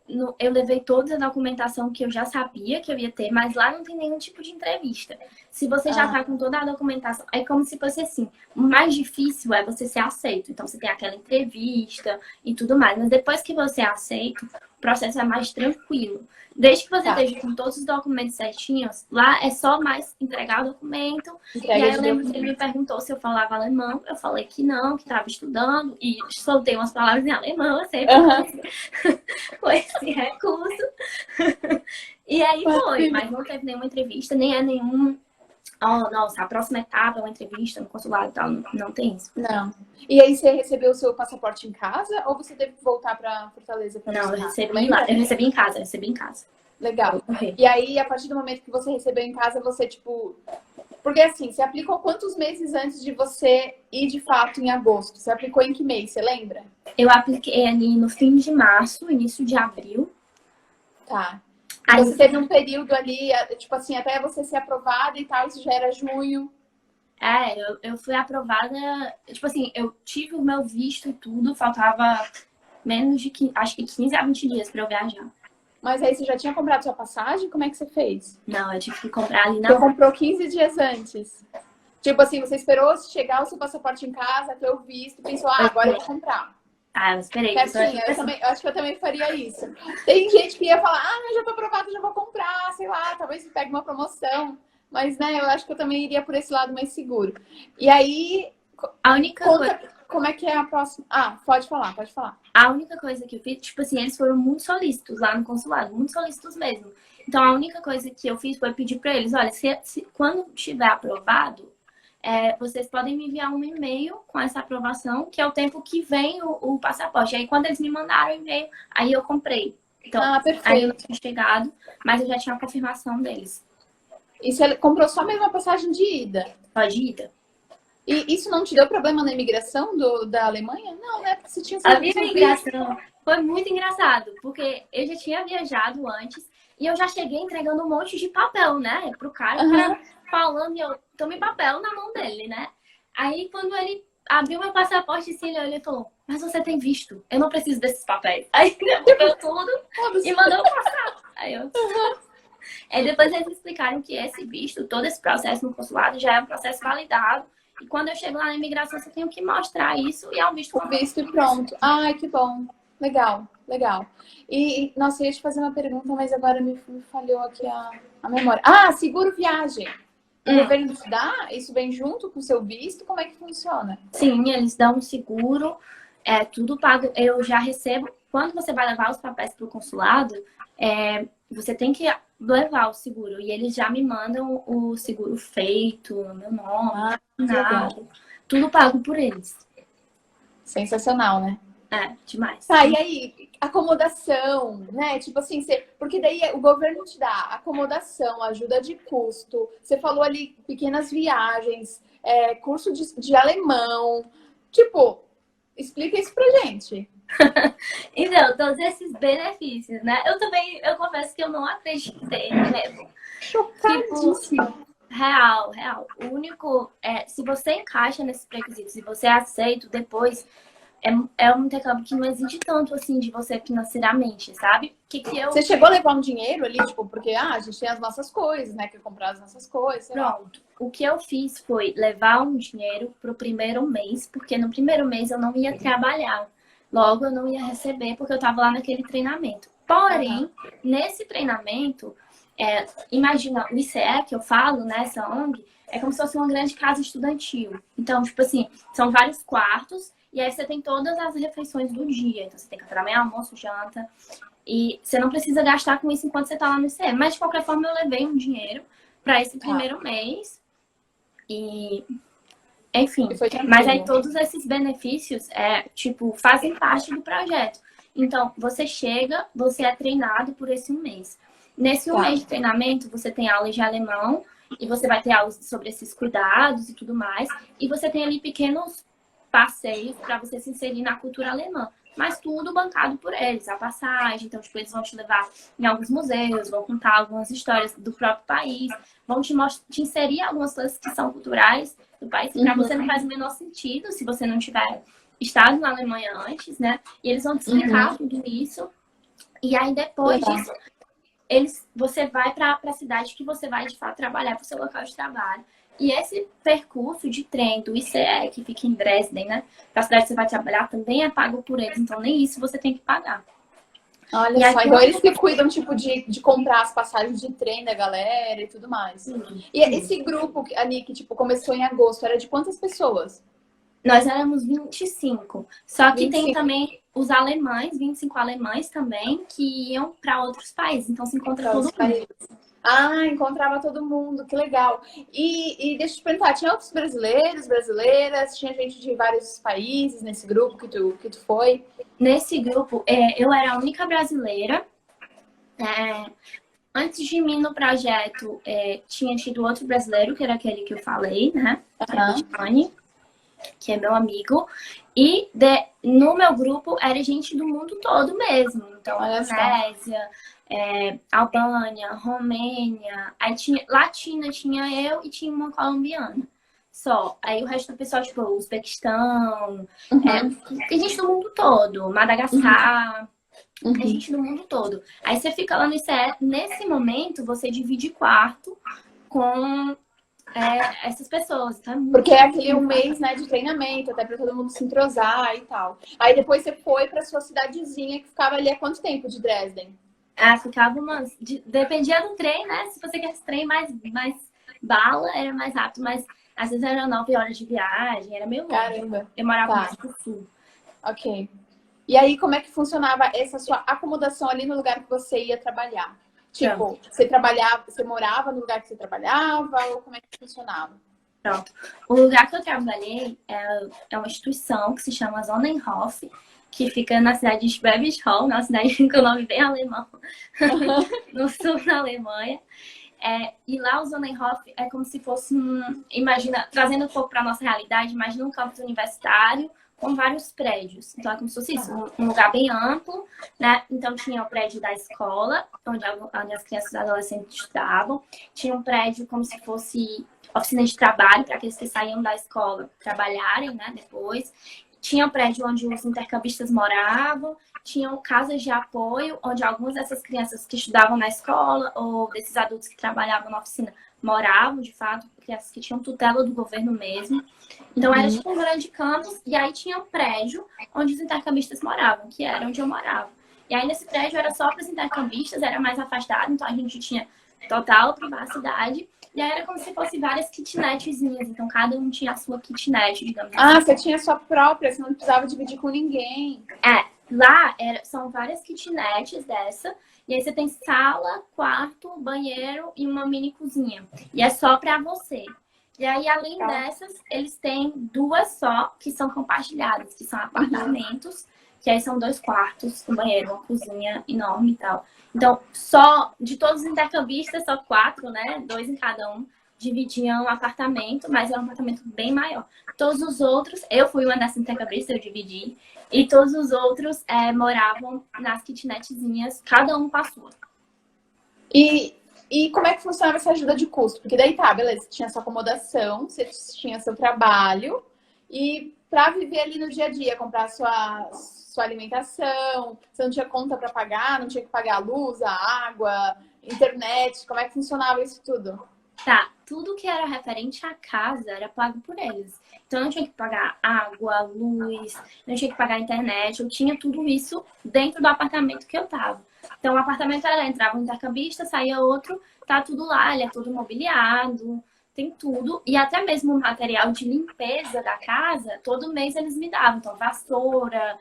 Eu levei toda a documentação que eu já sabia que eu ia ter, mas lá não tem nenhum tipo de entrevista. Se você já tá com toda a documentação, é como se fosse assim. O mais difícil é você ser aceito. Então, você tem aquela entrevista e tudo mais. Mas depois que você é aceito, o processo é mais tranquilo. Desde que você esteja com todos os documentos certinhos, lá é só mais entregar o documento. E aí eu lembro que ele me perguntou se eu falava alemão. Eu falei que não, que estava estudando. E soltei umas palavras em alemão, assim, foi esse recurso. E aí foi, mas não teve nenhuma entrevista, nem é nenhum... Oh, nossa, a próxima etapa é uma entrevista no consulado e tal. Não tem isso. Não. E aí você recebeu o seu passaporte em casa ou você teve que voltar pra Fortaleza pra Não, buscar? eu recebi lá. Eu recebi em casa. Legal. E aí, a partir do momento que você recebeu em casa, você, tipo... Porque assim, você aplicou quantos meses antes de você ir de fato em agosto? Você aplicou em que mês, você lembra? Eu apliquei ali no fim de março, início de abril. Tá. Aí Você teve um período ali, tipo assim, até você ser aprovada e tal, isso já era junho. Eu fui aprovada, tipo assim, eu tive o meu visto e tudo, faltava menos de, acho que 15 a 20 dias pra eu viajar. Mas aí você já tinha comprado sua passagem? Como é que você fez? Não, eu tive que comprar ali na Você comprou 15 dias antes. Tipo assim, você esperou chegar o seu passaporte em casa, ter o visto, pensou, agora eu vou comprar. Eu esperei. Eu acho que eu também faria isso. Tem gente que ia falar, eu já tô aprovada, já vou comprar, sei lá, talvez pegue uma promoção. Mas, né, eu acho que eu também iria por esse lado mais seguro. E aí, a única coisa... como é que é a próxima... pode falar. A única coisa que eu fiz, tipo assim, eles foram muito solícitos lá no consulado, muito solícitos mesmo. Então, a única coisa que eu fiz foi pedir pra eles, olha, quando tiver aprovado, vocês podem me enviar um e-mail com essa aprovação, que é o tempo que vem o passaporte. Aí, quando eles me mandaram o e-mail, aí eu comprei. Então, aí eu não tinha chegado, mas eu já tinha a confirmação deles. E você comprou só mesmo a passagem de ida? Só de ida. E isso não te deu problema na imigração da Alemanha? Não, né? Porque você tinha a minha imigração foi muito engraçado, porque eu já tinha viajado antes e eu já cheguei entregando um monte de papel, né? Pro cara, o cara falando e eu tomei papel na mão dele, né? Aí quando ele abriu meu passaporte, assim, ele falou, mas você tem visto, eu não preciso desses papéis. Aí devolveu tudo e mandou passar. Aí depois eles explicaram que esse visto, todo esse processo no consulado já é um processo validado. E quando eu chego lá na imigração, você tem que mostrar isso e é um visto. O visto e pronto. Ai, que bom. Legal. E, nossa, eu ia te fazer uma pergunta, mas agora me falhou aqui a memória. Seguro viagem. O governo te dá? Isso vem junto com o seu visto? Como é que funciona? Sim, eles dão um seguro, tudo pago. Eu já recebo. Quando você vai levar os papéis para o consulado, você tem que levar o seguro. E eles já me mandam o seguro feito, meu nome, nada. Tudo pago por eles. Sensacional, né? Demais. Tá, e aí, acomodação, né? Tipo assim, porque daí o governo te dá acomodação, ajuda de custo. Você falou ali pequenas viagens, curso de alemão. Tipo, explica isso pra gente. Então, todos esses benefícios, né? Eu confesso que eu não acreditei mesmo. Chocadíssima. Tipo, real. O único, se você encaixa nesses requisitos, se você é aceito depois, é um intercâmbio que não exige tanto, assim, de você financeiramente, sabe? Você chegou a levar um dinheiro ali, tipo, porque a gente tem as nossas coisas, né? Quer comprar as nossas coisas, sei lá. Pronto. O que eu fiz foi levar um dinheiro pro primeiro mês, porque no primeiro mês eu não ia trabalhar. Logo, eu não ia receber, porque eu tava lá naquele treinamento. Porém, nesse treinamento, imagina, o ICE que eu falo, né, essa ONG, é como se fosse uma grande casa estudantil. Então, tipo assim, são vários quartos, e aí você tem todas as refeições do dia. Então, você tem café da manhã, almoço, janta. E você não precisa gastar com isso enquanto você tá lá no ICE. Mas, de qualquer forma, eu levei um dinheiro para esse primeiro mês. E... Enfim, mas aí todos esses benefícios, fazem parte do projeto. Então, você chega, você é treinado por esse um mês. Nesse um mês de treinamento, você tem aulas de alemão e você vai ter aulas sobre esses cuidados e tudo mais. E você tem ali pequenos passeios para você se inserir na cultura alemã. Mas tudo bancado por eles, a passagem. Então, tipo, eles vão te levar em alguns museus, vão contar algumas histórias do próprio país, vão te inserir algumas coisas que são culturais do país, que pra você não faz o menor sentido se você não tiver estado na Alemanha antes, né? E eles vão te explicar tudo isso. E aí, depois Legal. disso, você vai para a cidade que você vai, de fato, trabalhar para o seu local de trabalho. E esse percurso de trem do ICE, que fica em Dresden, né? Para a cidade que você vai trabalhar, também é pago por eles. Então, nem isso você tem que pagar. Olha E aí, só, então eles que cuidam, tipo, de comprar as passagens de trem da galera e tudo mais. E esse grupo, ali, que, tipo, começou em agosto, era de quantas pessoas? nós éramos 25. Só que tem 25 também os alemães, 25 alemães também, que iam para outros países. Então, se encontra para os todo mundo. países. Ah, encontrava todo mundo, que legal. E deixa eu te perguntar, tinha outros brasileiros, brasileiras? Tinha gente de vários países nesse grupo que tu foi? Nesse grupo, eu era a única brasileira. Antes de mim no projeto, tinha tido outro brasileiro, que era aquele que eu falei, né? Que é o Aham. Giovanni, que é meu amigo. E no meu grupo era gente do mundo todo mesmo. Então, Olha só. Indonésia, Albânia, Romênia. Aí tinha Latina, tinha eu e tinha uma colombiana. Só. Aí o resto do pessoal, tipo, Uzbequistão, tem gente do mundo todo. Madagascar. Tem gente do mundo todo. Aí você fica lá no ICE, nesse momento você divide quarto com essas pessoas. Então, Porque é aquele um mês, né, de treinamento, até para todo mundo se entrosar e tal. Aí depois você foi para sua cidadezinha que ficava ali há quanto tempo de Dresden? ficava umas. Dependia do trem, né? Se você quer trem mais bala, era mais rápido, mas às vezes eram 9 horas de viagem, era meio longe. Caramba. Eu morava Tá. mais pro sul. Ok. E aí, como é que funcionava essa sua acomodação ali no lugar que você ia trabalhar? Tipo, você trabalhava, você morava no lugar que você trabalhava, ou como é que funcionava? Pronto. O lugar que eu trabalhei é uma instituição que se chama Sonnenhof, que fica na cidade de Schwäbisch Hall, uma cidade com o nome bem alemão, no sul da Alemanha. E lá o Sonnenhof é como se fosse imagina, trazendo um pouco para nossa realidade, imagina um campus universitário com vários prédios. Então é como se fosse isso, um lugar bem amplo, né? Então tinha o prédio da escola, onde as crianças e adolescentes estudavam. Tinha um prédio como se fosse oficina de trabalho para aqueles que saíam da escola trabalharem, né, depois. Tinha um prédio onde os intercambistas moravam, tinham casas de apoio, onde algumas dessas crianças que estudavam na escola ou desses adultos que trabalhavam na oficina moravam, de fato, crianças que tinham tutela do governo mesmo. Então era tipo um grande campus, e aí tinha um prédio onde os intercambistas moravam, que era onde eu morava. E aí nesse prédio era só para os intercambistas, era mais afastado, então a gente tinha total privacidade. E aí era como se fossem várias kitnetzinhas, então cada um tinha a sua kitnet, digamos assim. Ah, você tinha a sua própria, você não precisava dividir com ninguém. Lá são várias kitnets dessa, e aí você tem sala, quarto, banheiro e uma mini cozinha. E é só pra você. E aí, além dessas, eles têm duas só que são compartilhadas, que são apartamentos, que aí são 2 quartos, um banheiro, uma cozinha enorme e tal. Então, só de todos os intercambistas, só 4, né? 2 em cada um, dividiam um apartamento, mas é um apartamento bem maior. Todos os outros, eu fui uma dessas intercambistas, eu dividi, e todos os outros moravam nas kitnetzinhas, cada um com a sua. E como é que funcionava essa ajuda de custo? Porque daí tá, beleza, você tinha sua acomodação, você tinha seu trabalho, e para viver ali no dia a dia, comprar sua alimentação, você não tinha conta para pagar, não tinha que pagar a luz, a água, internet, como é que funcionava isso tudo? Tá, tudo que era referente à casa era pago por eles. Então eu não tinha que pagar água, luz, não tinha que pagar internet, eu tinha tudo isso dentro do apartamento que eu tava. Então o apartamento entrava um intercambista, saía outro, tá tudo lá, ele é todo mobiliado, tem tudo. E até mesmo o material de limpeza da casa, todo mês eles me davam. Então vassoura,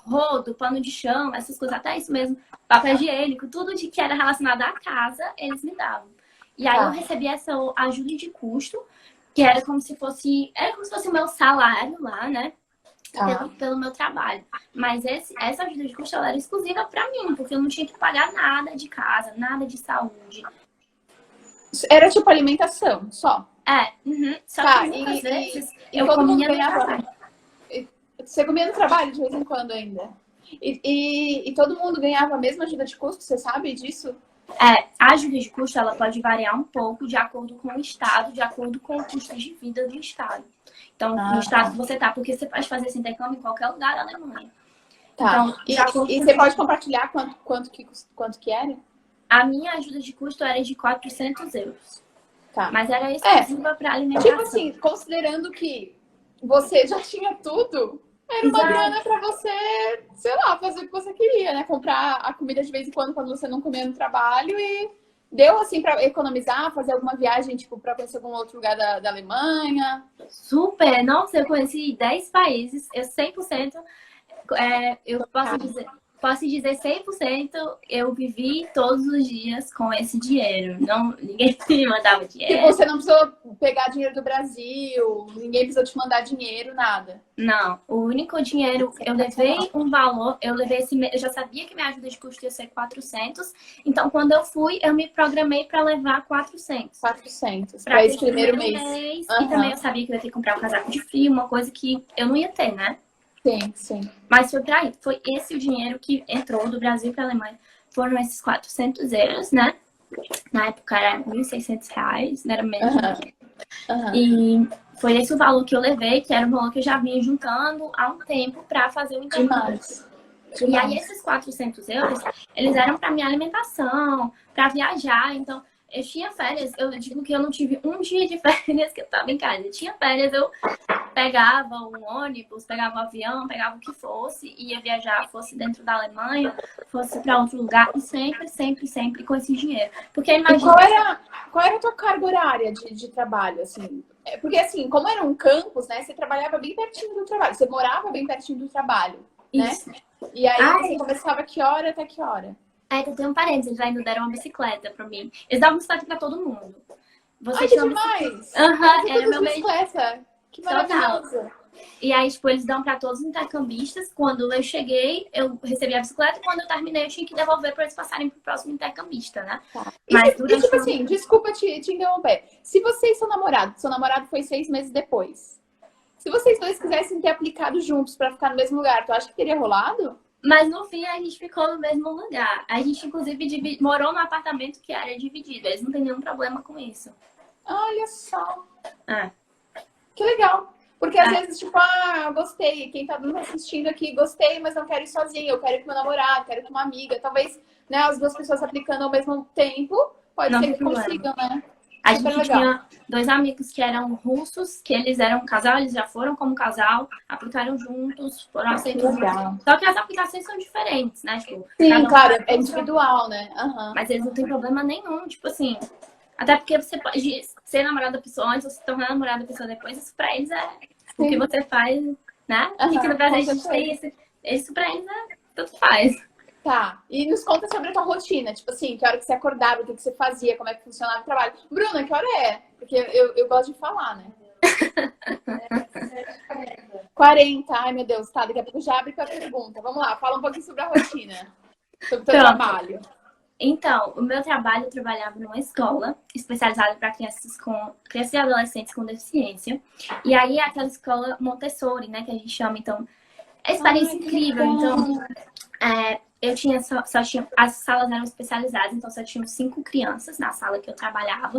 rodo, pano de chão, essas coisas, até isso mesmo, papel higiênico, tudo de que era relacionado à casa, eles me davam. E aí eu recebi essa ajuda de custo, que era como se fosse o meu salário lá, né? Pelo meu trabalho. Mas essa ajuda de custo ela era exclusiva para mim, porque eu não tinha que pagar nada de casa, nada de saúde. Era tipo alimentação, só? Só que muitas vezes eu todo mundo comia no ganhava. trabalho. Você comia no trabalho de vez em quando ainda? E todo mundo ganhava a mesma ajuda de custo, você sabe disso? A ajuda de custo ela pode variar um pouco de acordo com o estado, de acordo com o custo de vida do estado. Então, no estado que você tá, porque você pode fazer esse intercâmbio em qualquer lugar da Alemanha. Tá. Então, já E você pode compartilhar quanto que era? a minha ajuda de custo era de 400 euros. Tá. Mas era exclusiva para alimentação. Tipo assim, considerando que você já tinha tudo, era uma Exato. grana pra você, sei lá, fazer o que você queria, né? Comprar a comida de vez em quando você não comia no trabalho e deu assim pra economizar, fazer alguma viagem, tipo, pra conhecer algum outro lugar da Alemanha. Super! Nossa, eu conheci 10 países, eu 100%, eu posso dizer 100%, eu vivi todos os dias com esse dinheiro. Não, ninguém me mandava E dinheiro. você não precisou pegar dinheiro do Brasil, ninguém precisou te mandar dinheiro, nada. Não, o único dinheiro, eu levei um valor, eu já sabia que minha ajuda de custo ia ser 400, então quando eu fui, eu me programei para levar 400. 400 Para esse primeiro mês. E também eu sabia que eu ia ter que comprar um casaco de frio, uma coisa que eu não ia ter, né? Sim, sim. Mas foi esse o dinheiro que entrou do Brasil para a Alemanha. Foram esses 400 euros, né? Na época era R$ 1.600, não era menos. E foi esse o valor que eu levei, que era um valor que eu já vinha juntando há um tempo para fazer o intercâmbio. E aí esses 400 euros, eles eram para minha alimentação, para viajar. Então, eu tinha férias, eu digo que eu não tive um dia de férias que eu estava em casa. Eu tinha férias, eu pegava um ônibus, pegava um avião, pegava o que fosse, ia viajar, fosse dentro da Alemanha, fosse para outro lugar, e sempre com esse dinheiro. Porque imagina... E qual era a tua carga horária de trabalho, assim? Porque, assim, como era um campus, né, você trabalhava bem pertinho do trabalho, você morava bem pertinho do trabalho, né? Isso. E aí você começava que hora até que hora? Eu tenho um parênteses, eles ainda deram uma bicicleta pra mim. Eles davam bicicleta pra todo mundo. Ai, que demais! Era meu bicicleta. Que maravilhoso! E aí, tipo, eles dão pra todos os intercambistas. Quando eu cheguei, eu recebi a bicicleta. E quando eu terminei, eu tinha que devolver pra eles passarem pro próximo intercambista, né? Tá. Mas e tipo assim, desculpa te interromper. Se vocês são namorados, seu namorado foi 6 meses depois. Se vocês dois quisessem ter aplicado juntos pra ficar no mesmo lugar, tu acha que teria rolado? Mas no fim a gente ficou no mesmo lugar. A gente, inclusive, morou num apartamento que era dividido. Eles não têm nenhum problema com isso. Olha só. Que legal. Porque às vezes, tipo, eu gostei. Quem tá nos assistindo aqui, gostei, mas não quero ir sozinha. Eu quero ir com meu namorado, quero ir com uma amiga. Talvez, né, as duas pessoas aplicando ao mesmo tempo, pode ser que consigam, né? A gente tinha 2 amigos que eram russos, que eles eram um casal, eles já foram como casal, aplicaram juntos, foram aceitos. Só que as aplicações são diferentes, né? Tipo, sim, claro, é individual, né? Mas eles não têm problema nenhum, tipo assim. Até porque você pode ser namorada da pessoa antes ou se tornar namorada da pessoa depois, isso pra eles é o que você faz, né? Aqui no Brasil a gente tem isso pra eles tanto faz. Tá, e nos conta sobre a tua rotina, tipo assim, que hora que você acordava, o que você fazia, como é que funcionava o trabalho. Bruna, que hora é? Porque eu gosto de falar, né? 40, ai meu Deus, tá, daqui a pouco já abre com a pergunta. Vamos lá, fala um pouquinho sobre a rotina, sobre o teu trabalho. Então, o meu trabalho, eu trabalhava numa escola especializada para crianças e adolescentes com deficiência. E aí é aquela escola Montessori, né, que a gente chama, então, é experiência incrível. Então, eu tinha só tinha, as salas eram especializadas, então só tinham 5 crianças na sala que eu trabalhava.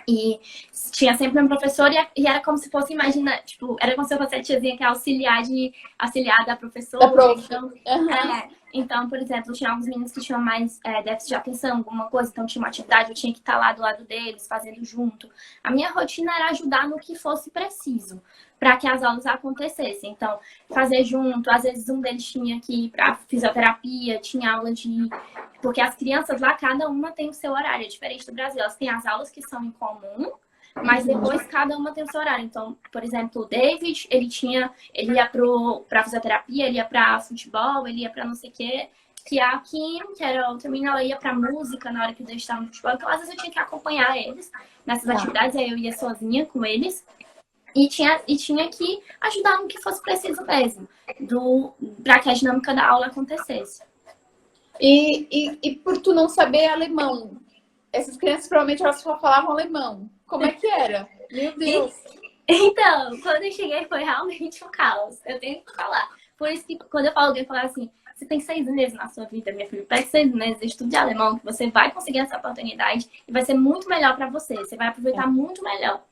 E tinha sempre um professor e era como se fosse, imagina, tipo, era como se eu fosse a tiazinha que é auxiliar da professora. Então, por exemplo, tinha alguns meninos que tinham mais déficit de atenção, alguma coisa, então tinha uma atividade, eu tinha que estar lá do lado deles, fazendo junto. A minha rotina era ajudar no que fosse preciso, para que as aulas acontecessem. Então, fazer junto, às vezes um deles tinha que ir para fisioterapia, tinha aula de... Porque as crianças lá, cada uma tem o seu horário, é diferente do Brasil. Elas têm as aulas que são em comum, mas depois cada uma tem o seu horário. Então, por exemplo, o David, ele ia pra fisioterapia, ele ia pra futebol, ele ia pra não sei o quê. Que a Kim, que era outra menina, ela ia pra música na hora que o David estava no futebol. Então, às vezes eu tinha que acompanhar eles nessas atividades, aí eu ia sozinha com eles. E tinha que ajudar no que fosse preciso mesmo, pra que a dinâmica da aula acontecesse. E por tu não saber alemão, essas crianças provavelmente elas só falavam alemão. Como é que era? Meu Deus! Então, quando eu cheguei foi realmente um caos. Eu tenho que falar. Por isso que quando eu falo, alguém fala assim, você tem 6 meses na sua vida, minha filha, pega 6 meses, estude alemão, que você vai conseguir essa oportunidade e vai ser muito melhor pra você. Você vai aproveitar muito melhor.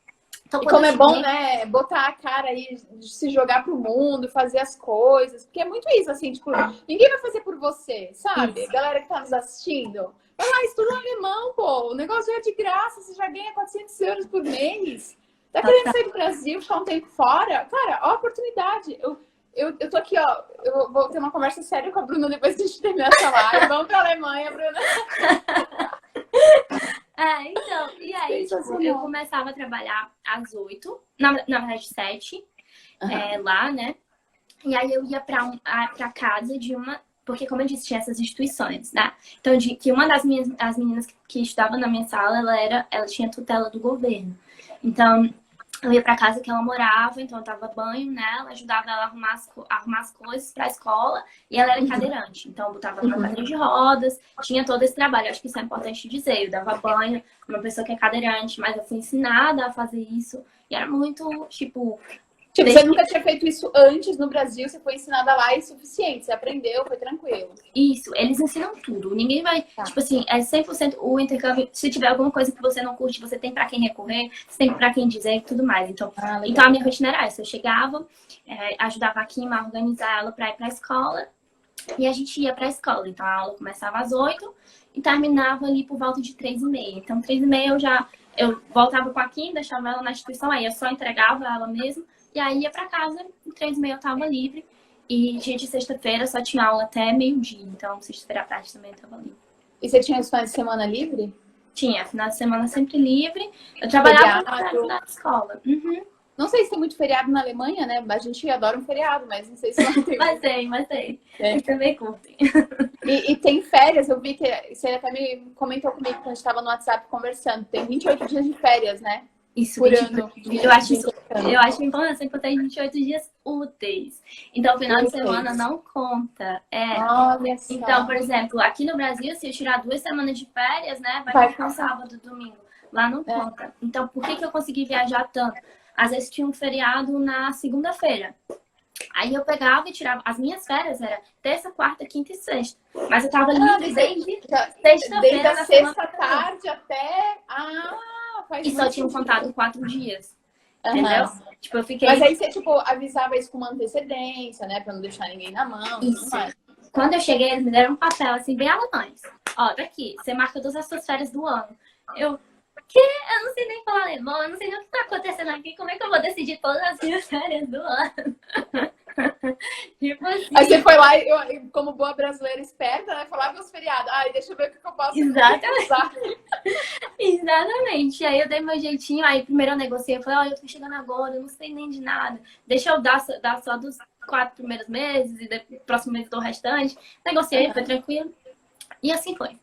Então, E quando como eu é bom, cheguei, né, botar a cara aí, de se jogar pro mundo, fazer as coisas. Porque é muito isso, assim, tipo, ninguém vai fazer por você, sabe? isso, Galera que tá nos assistindo, vai lá, estuda alemão, pô. O negócio é de graça, você já ganha 400 euros por mês. Tá querendo total. sair do Brasil, ficar um tempo fora? Cara, ó a oportunidade. Eu tô aqui, ó, eu vou ter uma conversa séria com a Bruna depois que a gente terminar essa live. Vamos pra Alemanha, Bruna. Então, e aí, tipo, eu Sensacional. começava a trabalhar às 8, na verdade 7, Aham. lá, né? E aí eu ia pra casa de uma, porque como eu disse, tinha essas instituições, né? Então, que uma das minhas, as meninas que estudava na minha sala, ela tinha tutela do governo. Então, eu ia pra casa que ela morava, então eu dava banho nela, ajudava ela a arrumar as coisas pra escola, e ela era cadeirante. Então eu botava ela na cadeira de rodas, tinha todo esse trabalho. Acho que isso é importante dizer. Eu dava banho numa pessoa que é cadeirante, mas eu fui ensinada a fazer isso. E era muito, tipo, Tipo, você desde nunca tinha feito isso antes no Brasil, você foi ensinada lá e suficiente. Você aprendeu, foi tranquilo. isso, eles ensinam tudo. Ninguém vai, Tá. tipo assim, é 100% o intercâmbio. Se tiver alguma coisa que você não curte, você tem pra quem recorrer, você tem pra quem dizer e tudo mais. Então, Ah, então a legal. minha rotina era essa. Eu chegava, ajudava a Kim a organizar ela pra ir pra escola e a gente ia pra escola. Então a aula começava às 8 e terminava ali por volta de 3h30. Então, 3h30 eu voltava com a Kim, deixava ela na instituição, aí eu só entregava ela mesmo. E aí ia pra casa, em 3h30 eu tava livre. E dia de sexta-feira só tinha aula até meio-dia. Então, sexta-feira à tarde também eu tava livre. E você tinha os finais de semana livre? Tinha, final de semana sempre livre. Eu trabalhava Feriado? na escola. Uhum. Não sei se tem muito feriado na Alemanha, né? A gente adora um feriado, mas não sei se lá tem Mas muito. tem, mas tem. É. Eles também curtem. E tem férias, eu vi que você até me comentou comigo quando a gente estava no WhatsApp conversando. Tem 28 dias de férias, né? Isso, Por 28 ano dias. Eu acho de isso. intercâmbio. Eu acho importante que eu tenho 28 dias úteis. Então, o final de semana Úteis. não conta. Olha Então, por só. exemplo, aqui no Brasil, se eu tirar 2 semanas de férias, né, vai Vai contar contar. sábado, domingo. Lá não É. conta. Então, por que eu consegui viajar tanto? Às vezes tinha um feriado na segunda-feira. Aí eu pegava e tirava. As minhas férias era terça, quarta, quinta e sexta. Mas eu tava Ah, livre desde desde sexta-feira a da semana sexta anterior. tarde até. Ah, faz E só muito tinham sentido. contado 4 dias. Entendeu? Aham. Tipo, eu Mas fiquei. aí você, tipo, avisava isso com uma antecedência, né? Pra não deixar ninguém na mão e tudo Isso. mais. Quando eu cheguei, eles me deram um papel assim, bem alemães. Ó, tá aqui. Você marca todas as suas férias do ano. Eu. Que? Eu não sei nem falar alemão, eu não sei nem o que tá acontecendo aqui. Como é que eu vou decidir todas as minhas férias do ano? Tipo Aí você assim. foi lá e, como boa brasileira esperta, né? Falava os feriados. Ai, deixa eu ver o que eu posso Exatamente. usar. Exatamente. E aí eu dei meu jeitinho, aí primeiro eu negociei, eu falei, olha, eu tô chegando agora, eu não sei nem de nada. Deixa eu dar só dos 4 primeiros meses e próximo mês eu dou o restante. Negociei, foi tranquilo. E assim foi.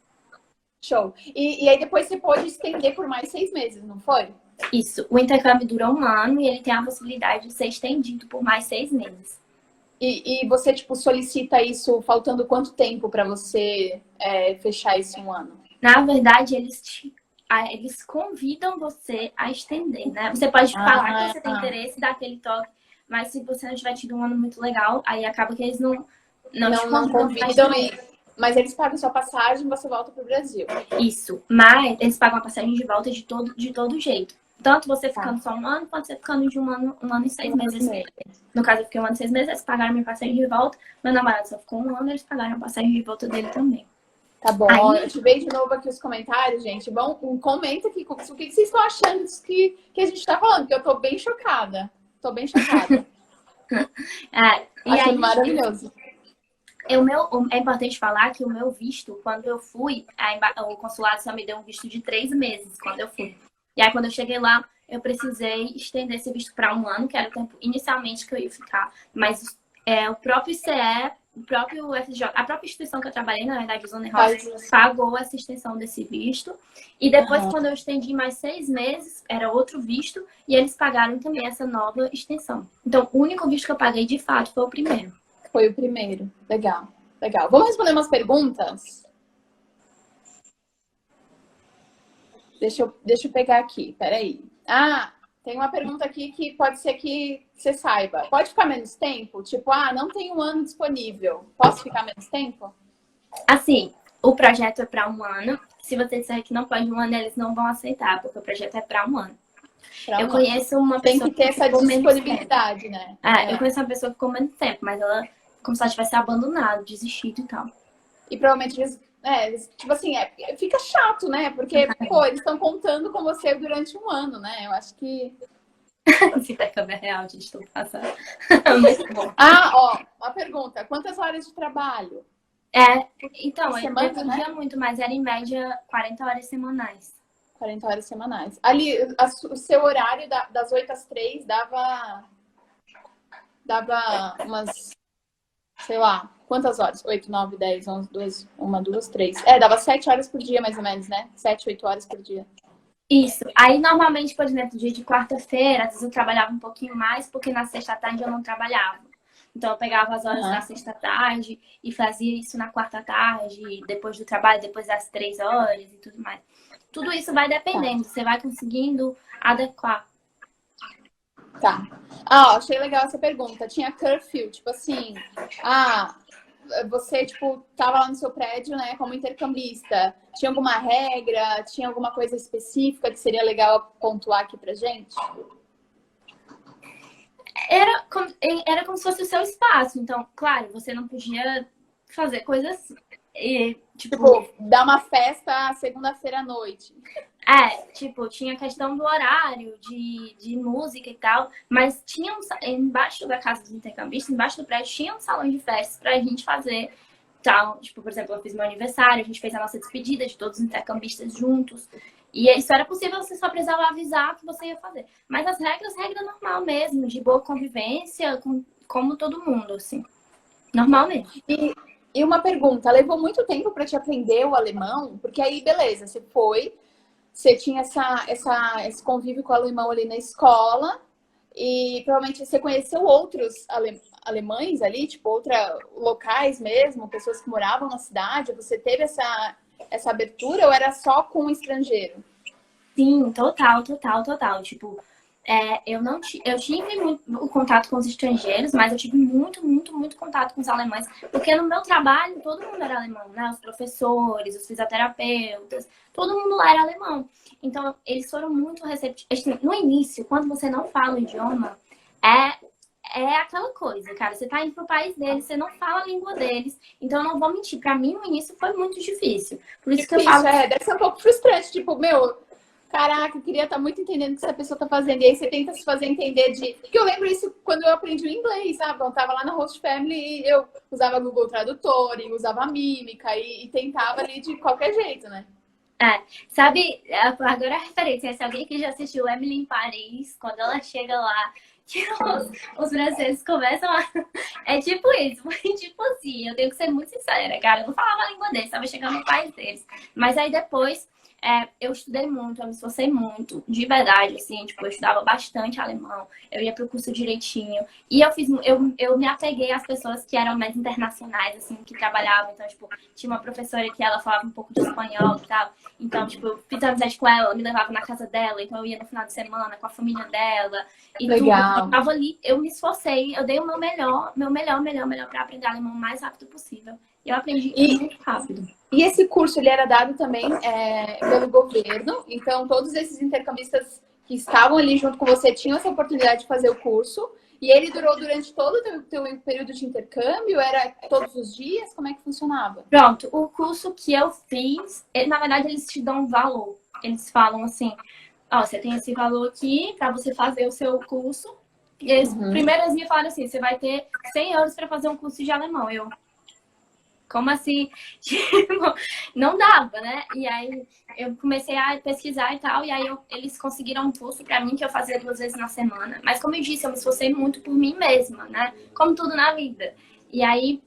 Show. E aí depois você pôde estender por mais 6 meses, não foi? Isso. O intercâmbio dura um ano e ele tem a possibilidade de ser estendido por mais 6 meses. E você, tipo, solicita isso faltando quanto tempo para você fechar esse um ano? Na verdade, eles convidam você a estender, né? Você pode falar que você tem interesse, dar aquele toque, mas se você não tiver tido um ano muito legal, aí acaba que eles não te Não convidam pra convidam, estender. mas eles pagam sua passagem e você volta pro Brasil. Isso. Mas eles pagam a passagem de volta de todo jeito. Tanto você Tá. ficando só um ano, quanto você ficando de um ano e 6 meses. Mesmo. No caso, eu fiquei um ano e 6 meses, eles pagaram minha passagem de volta. Meu namorado só ficou um ano, eles pagaram a passagem de volta dele também. Tá bom. Aí, Eu te vejo de novo aqui os comentários, gente. Bom, comenta aqui o que vocês estão achando disso que a gente tá falando, porque eu tô bem chocada. Tô bem chocada. e Achando aí, maravilhoso. é importante falar que o meu visto, quando eu fui, o consulado só me deu um visto de 3 meses quando eu fui. E aí, quando eu cheguei lá, eu precisei estender esse visto para um ano, que era o tempo inicialmente que eu ia ficar. Mas o próprio ICE, o próprio UFJ, a própria instituição que eu trabalhei, na verdade, o Zone House, pagou essa extensão desse visto. E depois, quando eu estendi mais 6 meses, era outro visto, e eles pagaram também essa nova extensão. Então, o único visto que eu paguei, de fato, foi o primeiro. Foi o primeiro. Legal, legal. Vamos responder umas perguntas? Deixa eu pegar aqui, peraí. Ah, tem uma pergunta aqui que pode ser que você saiba. Pode ficar menos tempo? Tipo, não tem um ano disponível. Posso ficar menos tempo? Assim, o projeto é para um ano. Se você disser que não pode um ano, eles não vão aceitar, porque o projeto é para um ano. Pra Eu um ano. conheço uma Tem pessoa que ter essa ficou menos tempo. disponibilidade, né? Eu conheço uma pessoa que ficou menos tempo, mas ela, como se ela tivesse abandonado, desistido e tal. E provavelmente tipo assim, fica chato, né? Porque, pô, eles estão contando com você durante um ano, né? Eu acho que. Se der câmera real, gente, tô passando. Muito bom. Ó, uma pergunta. Quantas horas de trabalho? Então, Por semana, dependia né? muito, mas era em média 40 horas semanais. 40 horas semanais. Ali, o seu horário das 8 às 3 dava umas, sei lá, quantas horas? 8, 9, 10, 11, 12, 1, 2, 3. Dava 7 horas por dia, mais ou menos, né? 7, 8 horas por dia. Isso. Aí, normalmente, por exemplo, dia de quarta-feira, às vezes eu trabalhava um pouquinho mais, porque na sexta-tarde eu não trabalhava. Então, eu pegava as horas da sexta-tarde e fazia isso na quarta-tarde, depois do trabalho, depois das 3 horas e tudo mais. Tudo isso vai dependendo, você vai conseguindo adequar. Tá. Ó, achei legal essa pergunta. Tinha curfew, tipo assim, você, tipo, tava lá no seu prédio, né, como intercambista. Tinha alguma regra? Tinha alguma coisa específica que seria legal pontuar aqui pra gente? Era como se fosse o seu espaço. Então, claro, você não podia fazer coisas tipo, dar uma festa segunda-feira à noite. Tinha a questão do horário, de música e tal, mas embaixo da casa dos intercambistas, embaixo do prédio, tinha um salão de festas pra gente fazer tal. Tipo, por exemplo, eu fiz meu aniversário, a gente fez a nossa despedida de todos os intercambistas juntos. E isso era possível, você só precisava avisar que você ia fazer. Mas as regras, regra normal mesmo, de boa convivência, como todo mundo, assim. Normal mesmo. E uma pergunta, levou muito tempo para te aprender o alemão? Porque aí, beleza, você tinha esse convívio com o alemão ali na escola e provavelmente você conheceu outros alemães ali, tipo, locais mesmo, pessoas que moravam na cidade. Você teve essa abertura ou era só com o estrangeiro? Sim, total. Tipo, eu tive muito contato com os estrangeiros, mas eu tive muito contato com os alemães, porque no meu trabalho todo mundo era alemão, né? Os professores, os fisioterapeutas, todo mundo lá era alemão. Então, eles foram muito receptivos. No início, quando você não fala o idioma, é aquela coisa, cara. Você tá indo pro país deles, você não fala a língua deles. Então, eu não vou mentir. Pra mim, no início, foi muito difícil. Por isso que eu falo... deve ser um pouco frustrante. Tipo, caraca, eu queria estar muito entendendo o que essa pessoa tá fazendo. E aí você tenta se fazer entender Porque eu lembro isso quando eu aprendi o inglês, sabe? Eu tava lá na Host Family e eu usava Google Tradutor, e usava mímica e tentava ali de qualquer jeito, né? Sabe, agora a referência, se alguém que já assistiu Emily em Paris, quando ela chega lá, que os franceses começam a... É tipo isso, tipo assim, eu tenho que ser muito sincera, cara, eu não falava a língua deles, tava chegando no país deles. Mas aí depois, eu estudei muito, eu me esforcei muito, de verdade, assim, tipo, eu estudava bastante alemão, eu ia pro curso direitinho, e eu me apeguei às pessoas que eram mais internacionais, assim, que trabalhavam, então, tipo, tinha uma professora que ela falava um pouco de espanhol e tal, então, tipo, eu fiz amizade com ela me levava na casa dela, então eu ia no final de semana com a família dela, e Legal. tudo, eu tava ali, eu me esforcei, eu dei o meu melhor pra aprender alemão o mais rápido possível, e eu aprendi muito rápido. E esse curso ele era dado também pelo governo, então todos esses intercambistas que estavam ali junto com você tinham essa oportunidade de fazer o curso, e ele durou durante todo o teu período de intercâmbio? Era todos os dias? Como é que funcionava? Pronto, o curso que eu fiz, na verdade eles te dão um valor, eles falam assim, você tem esse valor aqui para você fazer o seu curso, e eles primeiro me falaram assim, você vai ter 100 euros para fazer um curso de alemão. Como assim? Tipo, não dava, né? E aí eu comecei a pesquisar e tal, e aí eles conseguiram um curso pra mim que eu fazia 2 vezes na semana. Mas como eu disse, eu me esforcei muito por mim mesma, né? Como tudo na vida. E aí,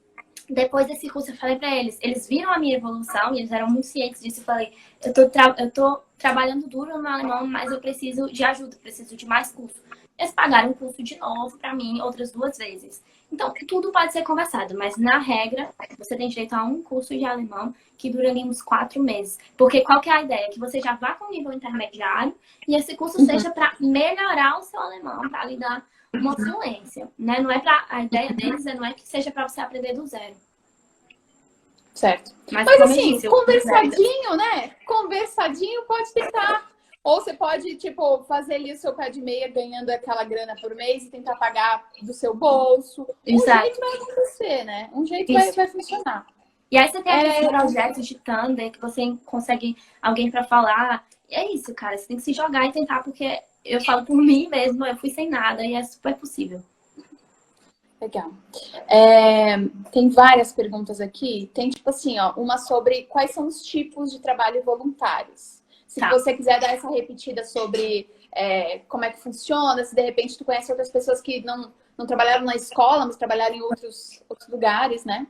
depois desse curso, eu falei pra eles viram a minha evolução e eles eram muito cientes disso. Eu falei, eu tô trabalhando duro no meu alemão, mas eu preciso de ajuda, preciso de mais curso. Eles pagaram o curso de novo pra mim, outras 2 vezes. Então, tudo pode ser conversado, mas na regra, você tem direito a um curso de alemão que dura ali uns 4 meses. Porque qual que é a ideia? Que você já vá com o nível intermediário e esse curso seja para melhorar o seu alemão, para lhe dar uma fluência, né? Não é a ideia deles não é que seja para você aprender do zero. Certo. Mas assim, conversadinho, né? Conversadinho pode tentar Ou você pode, tipo, fazer ali o seu pé de meia ganhando aquela grana por mês e tentar pagar do seu bolso. Um Exato. jeito vai acontecer, né? Um jeito Isso. vai funcionar. E aí você tem aqueles É, projetos de Thunder que você consegue alguém pra falar. E é isso, cara. Você tem que se jogar e tentar, porque eu falo por mim mesmo, eu fui sem nada e é super possível. legal. É, tem várias perguntas aqui. Tem, tipo assim, ó, uma sobre quais são os tipos de trabalho voluntários. Se Tá. você quiser dar essa repetida sobre como é que funciona, se de repente tu conhece outras pessoas que não trabalharam na escola, mas trabalharam em outros lugares, né?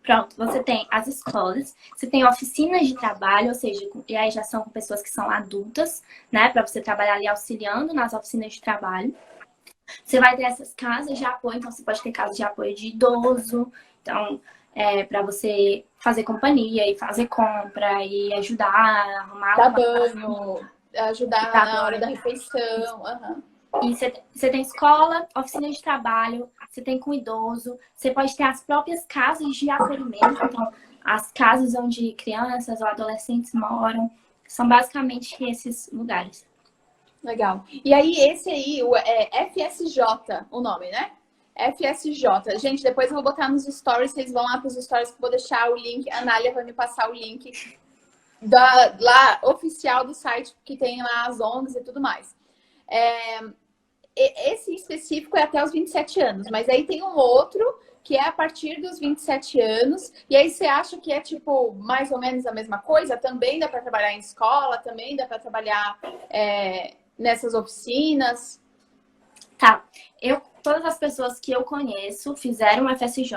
Pronto, você tem as escolas, você tem oficinas de trabalho, ou seja, e aí já são com pessoas que são adultas, né? Para você trabalhar ali auxiliando nas oficinas de trabalho. Você vai ter essas casas de apoio, então você pode ter casas de apoio de idoso, então para você fazer companhia e fazer compra e ajudar a arrumar Dar uma casa, banho, ajudar dar na hora da banho. refeição. Aham. E você tem escola, oficina de trabalho, você tem com idoso, você pode ter as próprias casas de acolhimento, então as casas onde crianças ou adolescentes moram, são basicamente esses lugares. Legal. E aí, esse aí, FSJ, o nome, né? FSJ. Gente, depois eu vou botar nos stories, vocês vão lá para os stories que eu vou deixar o link. A Anália vai me passar o link lá oficial do site, que tem lá as ONGs e tudo mais. Esse específico é até os 27 anos, mas aí tem um outro que é a partir dos 27 anos, e aí você acha que é tipo mais ou menos a mesma coisa? Também dá para trabalhar em escola, também dá para trabalhar nessas oficinas? Tá, todas as pessoas que eu conheço fizeram FSJ,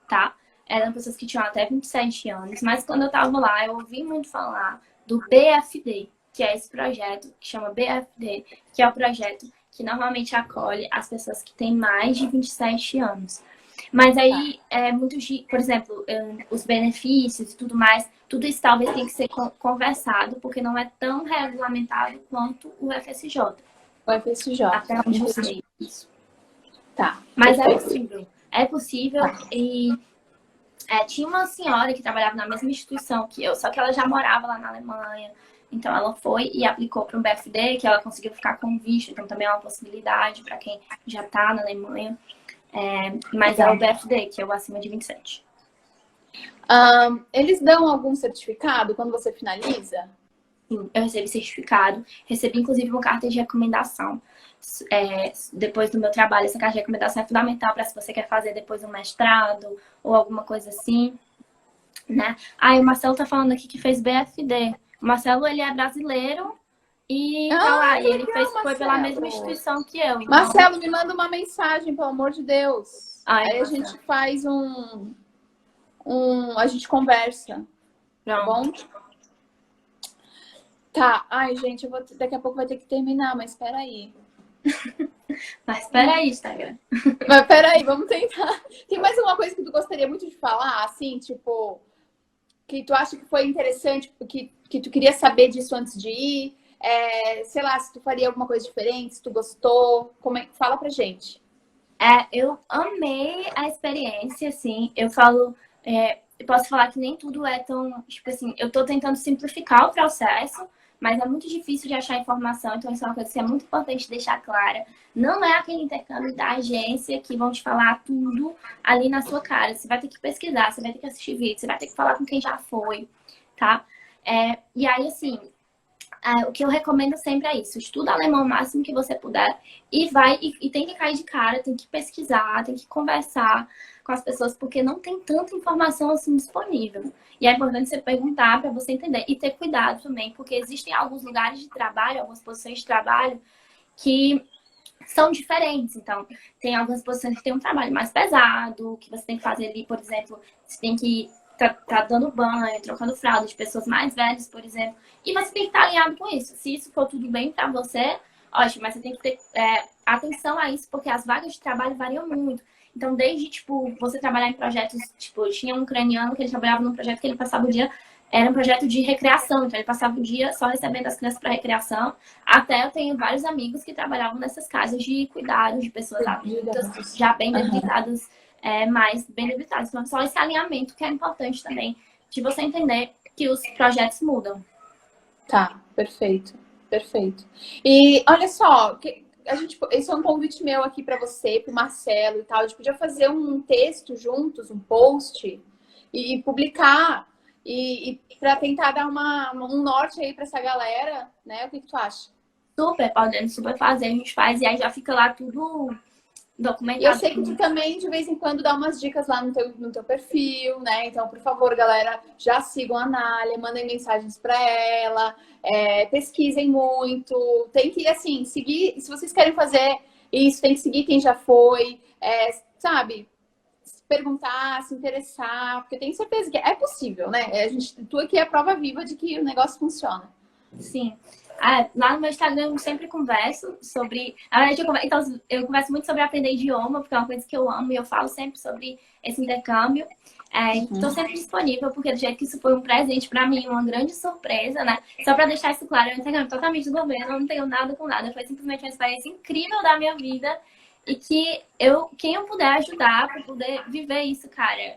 tá? Eram pessoas que tinham até 27 anos, mas quando eu tava lá, eu ouvi muito falar do BFD, que é esse projeto que chama BFD, que é o projeto que normalmente acolhe as pessoas que têm mais de 27 anos. Mas aí, por exemplo, os benefícios e tudo mais, tudo isso talvez tenha que ser conversado, porque não é tão regulamentado quanto o FSJ. O FSJ. Até onde eu sei isso. Tá. Mas Perfeito. é possível. É possível. E tinha uma senhora que trabalhava na mesma instituição que eu, só que ela já morava lá na Alemanha. Então ela foi e aplicou para um BFD, que ela conseguiu ficar com visto. Então também é uma possibilidade para quem já está na Alemanha. Mas é o BFD, que é o acima de 27. Eles dão algum certificado quando você finaliza? Sim, eu recebi certificado. Recebi, inclusive, uma carta de recomendação. Depois do meu trabalho, essa carta de recomendação é fundamental para se você quer fazer depois um mestrado ou alguma coisa assim, né? O Marcelo tá falando aqui que fez BFD. O Marcelo, ele é brasileiro e tá lá. E ele foi pela mesma instituição que eu. Então... Marcelo, me manda uma mensagem, pelo amor de Deus. Aí a Marcelo, gente faz a gente conversa. Tá bom? Tá. Ai, gente, daqui a pouco vai ter que terminar, mas espera aí. Mas espera aí, Instagram. Mas peraí, vamos tentar. Tem mais alguma coisa que tu gostaria muito de falar, assim, tipo, que tu acha que foi interessante, que tu queria saber disso antes de ir? Sei lá, se tu faria alguma coisa diferente, se tu gostou, fala pra gente. Eu amei a experiência, assim. Eu posso falar que nem tudo é tão, tipo assim, eu tô tentando simplificar o processo, mas é muito difícil de achar informação, então isso é uma coisa que é muito importante deixar clara. Não é aquele intercâmbio da agência que vão te falar tudo ali na sua cara. Você vai ter que pesquisar, você vai ter que assistir vídeo, você vai ter que falar com quem já foi, tá? E aí, assim, o que eu recomendo sempre é isso. Estuda alemão o máximo que você puder e vai e tem que cair de cara, tem que pesquisar, tem que conversar com as pessoas, porque não tem tanta informação assim disponível. E é importante você perguntar para você entender e ter cuidado também, porque existem alguns lugares de trabalho, algumas posições de trabalho que são diferentes. Então, tem algumas posições que tem um trabalho mais pesado, que você tem que fazer ali, por exemplo, você tem que tá dando banho, trocando fralda de pessoas mais velhas, por exemplo. E você tem que estar alinhado com isso. Se isso for tudo bem para você, ótimo, mas você tem que ter atenção a isso, porque as vagas de trabalho variam muito. Então, desde, tipo, você trabalhar em projetos, tipo, tinha um ucraniano que ele trabalhava num projeto que ele passava o dia, era um projeto de recreação, então ele passava o dia só recebendo as crianças para recreação. Até eu tenho vários amigos que trabalhavam nessas casas de cuidado de pessoas adultas, já bem debilitadas, mais bem debilitadas. Então, só esse alinhamento que é importante também, de você entender que os projetos mudam. Tá, perfeito. Perfeito. E olha só, esse é um convite meu aqui para você, para o Marcelo e tal. A gente podia fazer um texto juntos, um post e publicar e para tentar dar um norte aí para essa galera, né? O que tu acha? Super, podemos super fazer, a gente faz e aí já fica lá tudo E eu documentado. sei que tu também, de vez em quando, dá umas dicas lá no teu perfil, né? Então, por favor, galera, já sigam a Nália, mandem mensagens para ela, pesquisem muito. Tem que, assim, seguir. Se vocês querem fazer isso, tem que seguir quem já foi, sabe? Se perguntar, se interessar, porque tenho certeza que é possível, né? Tu aqui é a prova viva de que o negócio funciona. Sim. Lá no meu Instagram eu sempre converso sobre. Na verdade, eu converso muito sobre aprender idioma, porque é uma coisa que eu amo e eu falo sempre sobre esse intercâmbio. Estou sempre disponível, porque do jeito que isso foi um presente para mim, uma grande surpresa, né? Só para deixar isso claro, é um intercâmbio totalmente do governo, eu não tenho nada com nada. Foi simplesmente uma experiência incrível da minha vida e que quem eu puder ajudar para poder viver isso, cara.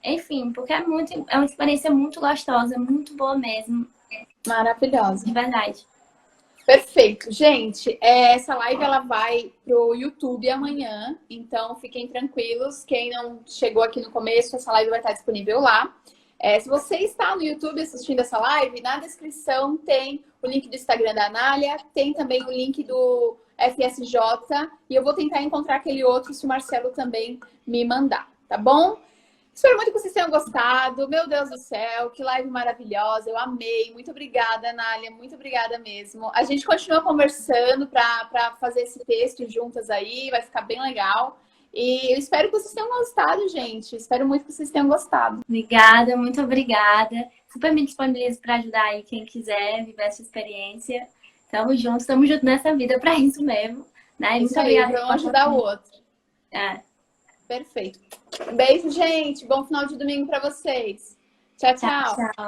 Enfim, porque é uma experiência muito gostosa, muito boa mesmo. Maravilhosa. De verdade. Perfeito. Gente, essa live ela vai pro YouTube amanhã, então fiquem tranquilos. Quem não chegou aqui no começo, essa live vai estar disponível lá. Se você está no YouTube assistindo essa live, na descrição tem o link do Instagram da Anália, tem também o link do FSJ e eu vou tentar encontrar aquele outro se o Marcelo também me mandar, tá bom? Espero muito que vocês tenham gostado. Meu Deus do céu, que live maravilhosa. Eu amei. Muito obrigada, Nália. Muito obrigada mesmo. A gente continua conversando para fazer esse texto juntas aí. Vai ficar bem legal. E eu espero que vocês tenham gostado, gente. Espero muito que vocês tenham gostado. Obrigada, muito obrigada. Super me disponibilizo para ajudar aí quem quiser viver essa experiência. Estamos juntos nessa vida para isso mesmo. Né? Isso muito aí, obrigada. Vamos ajudar o outro. Perfeito. Beijo, gente. Bom final de domingo para vocês. Tchau, tchau. Tchau.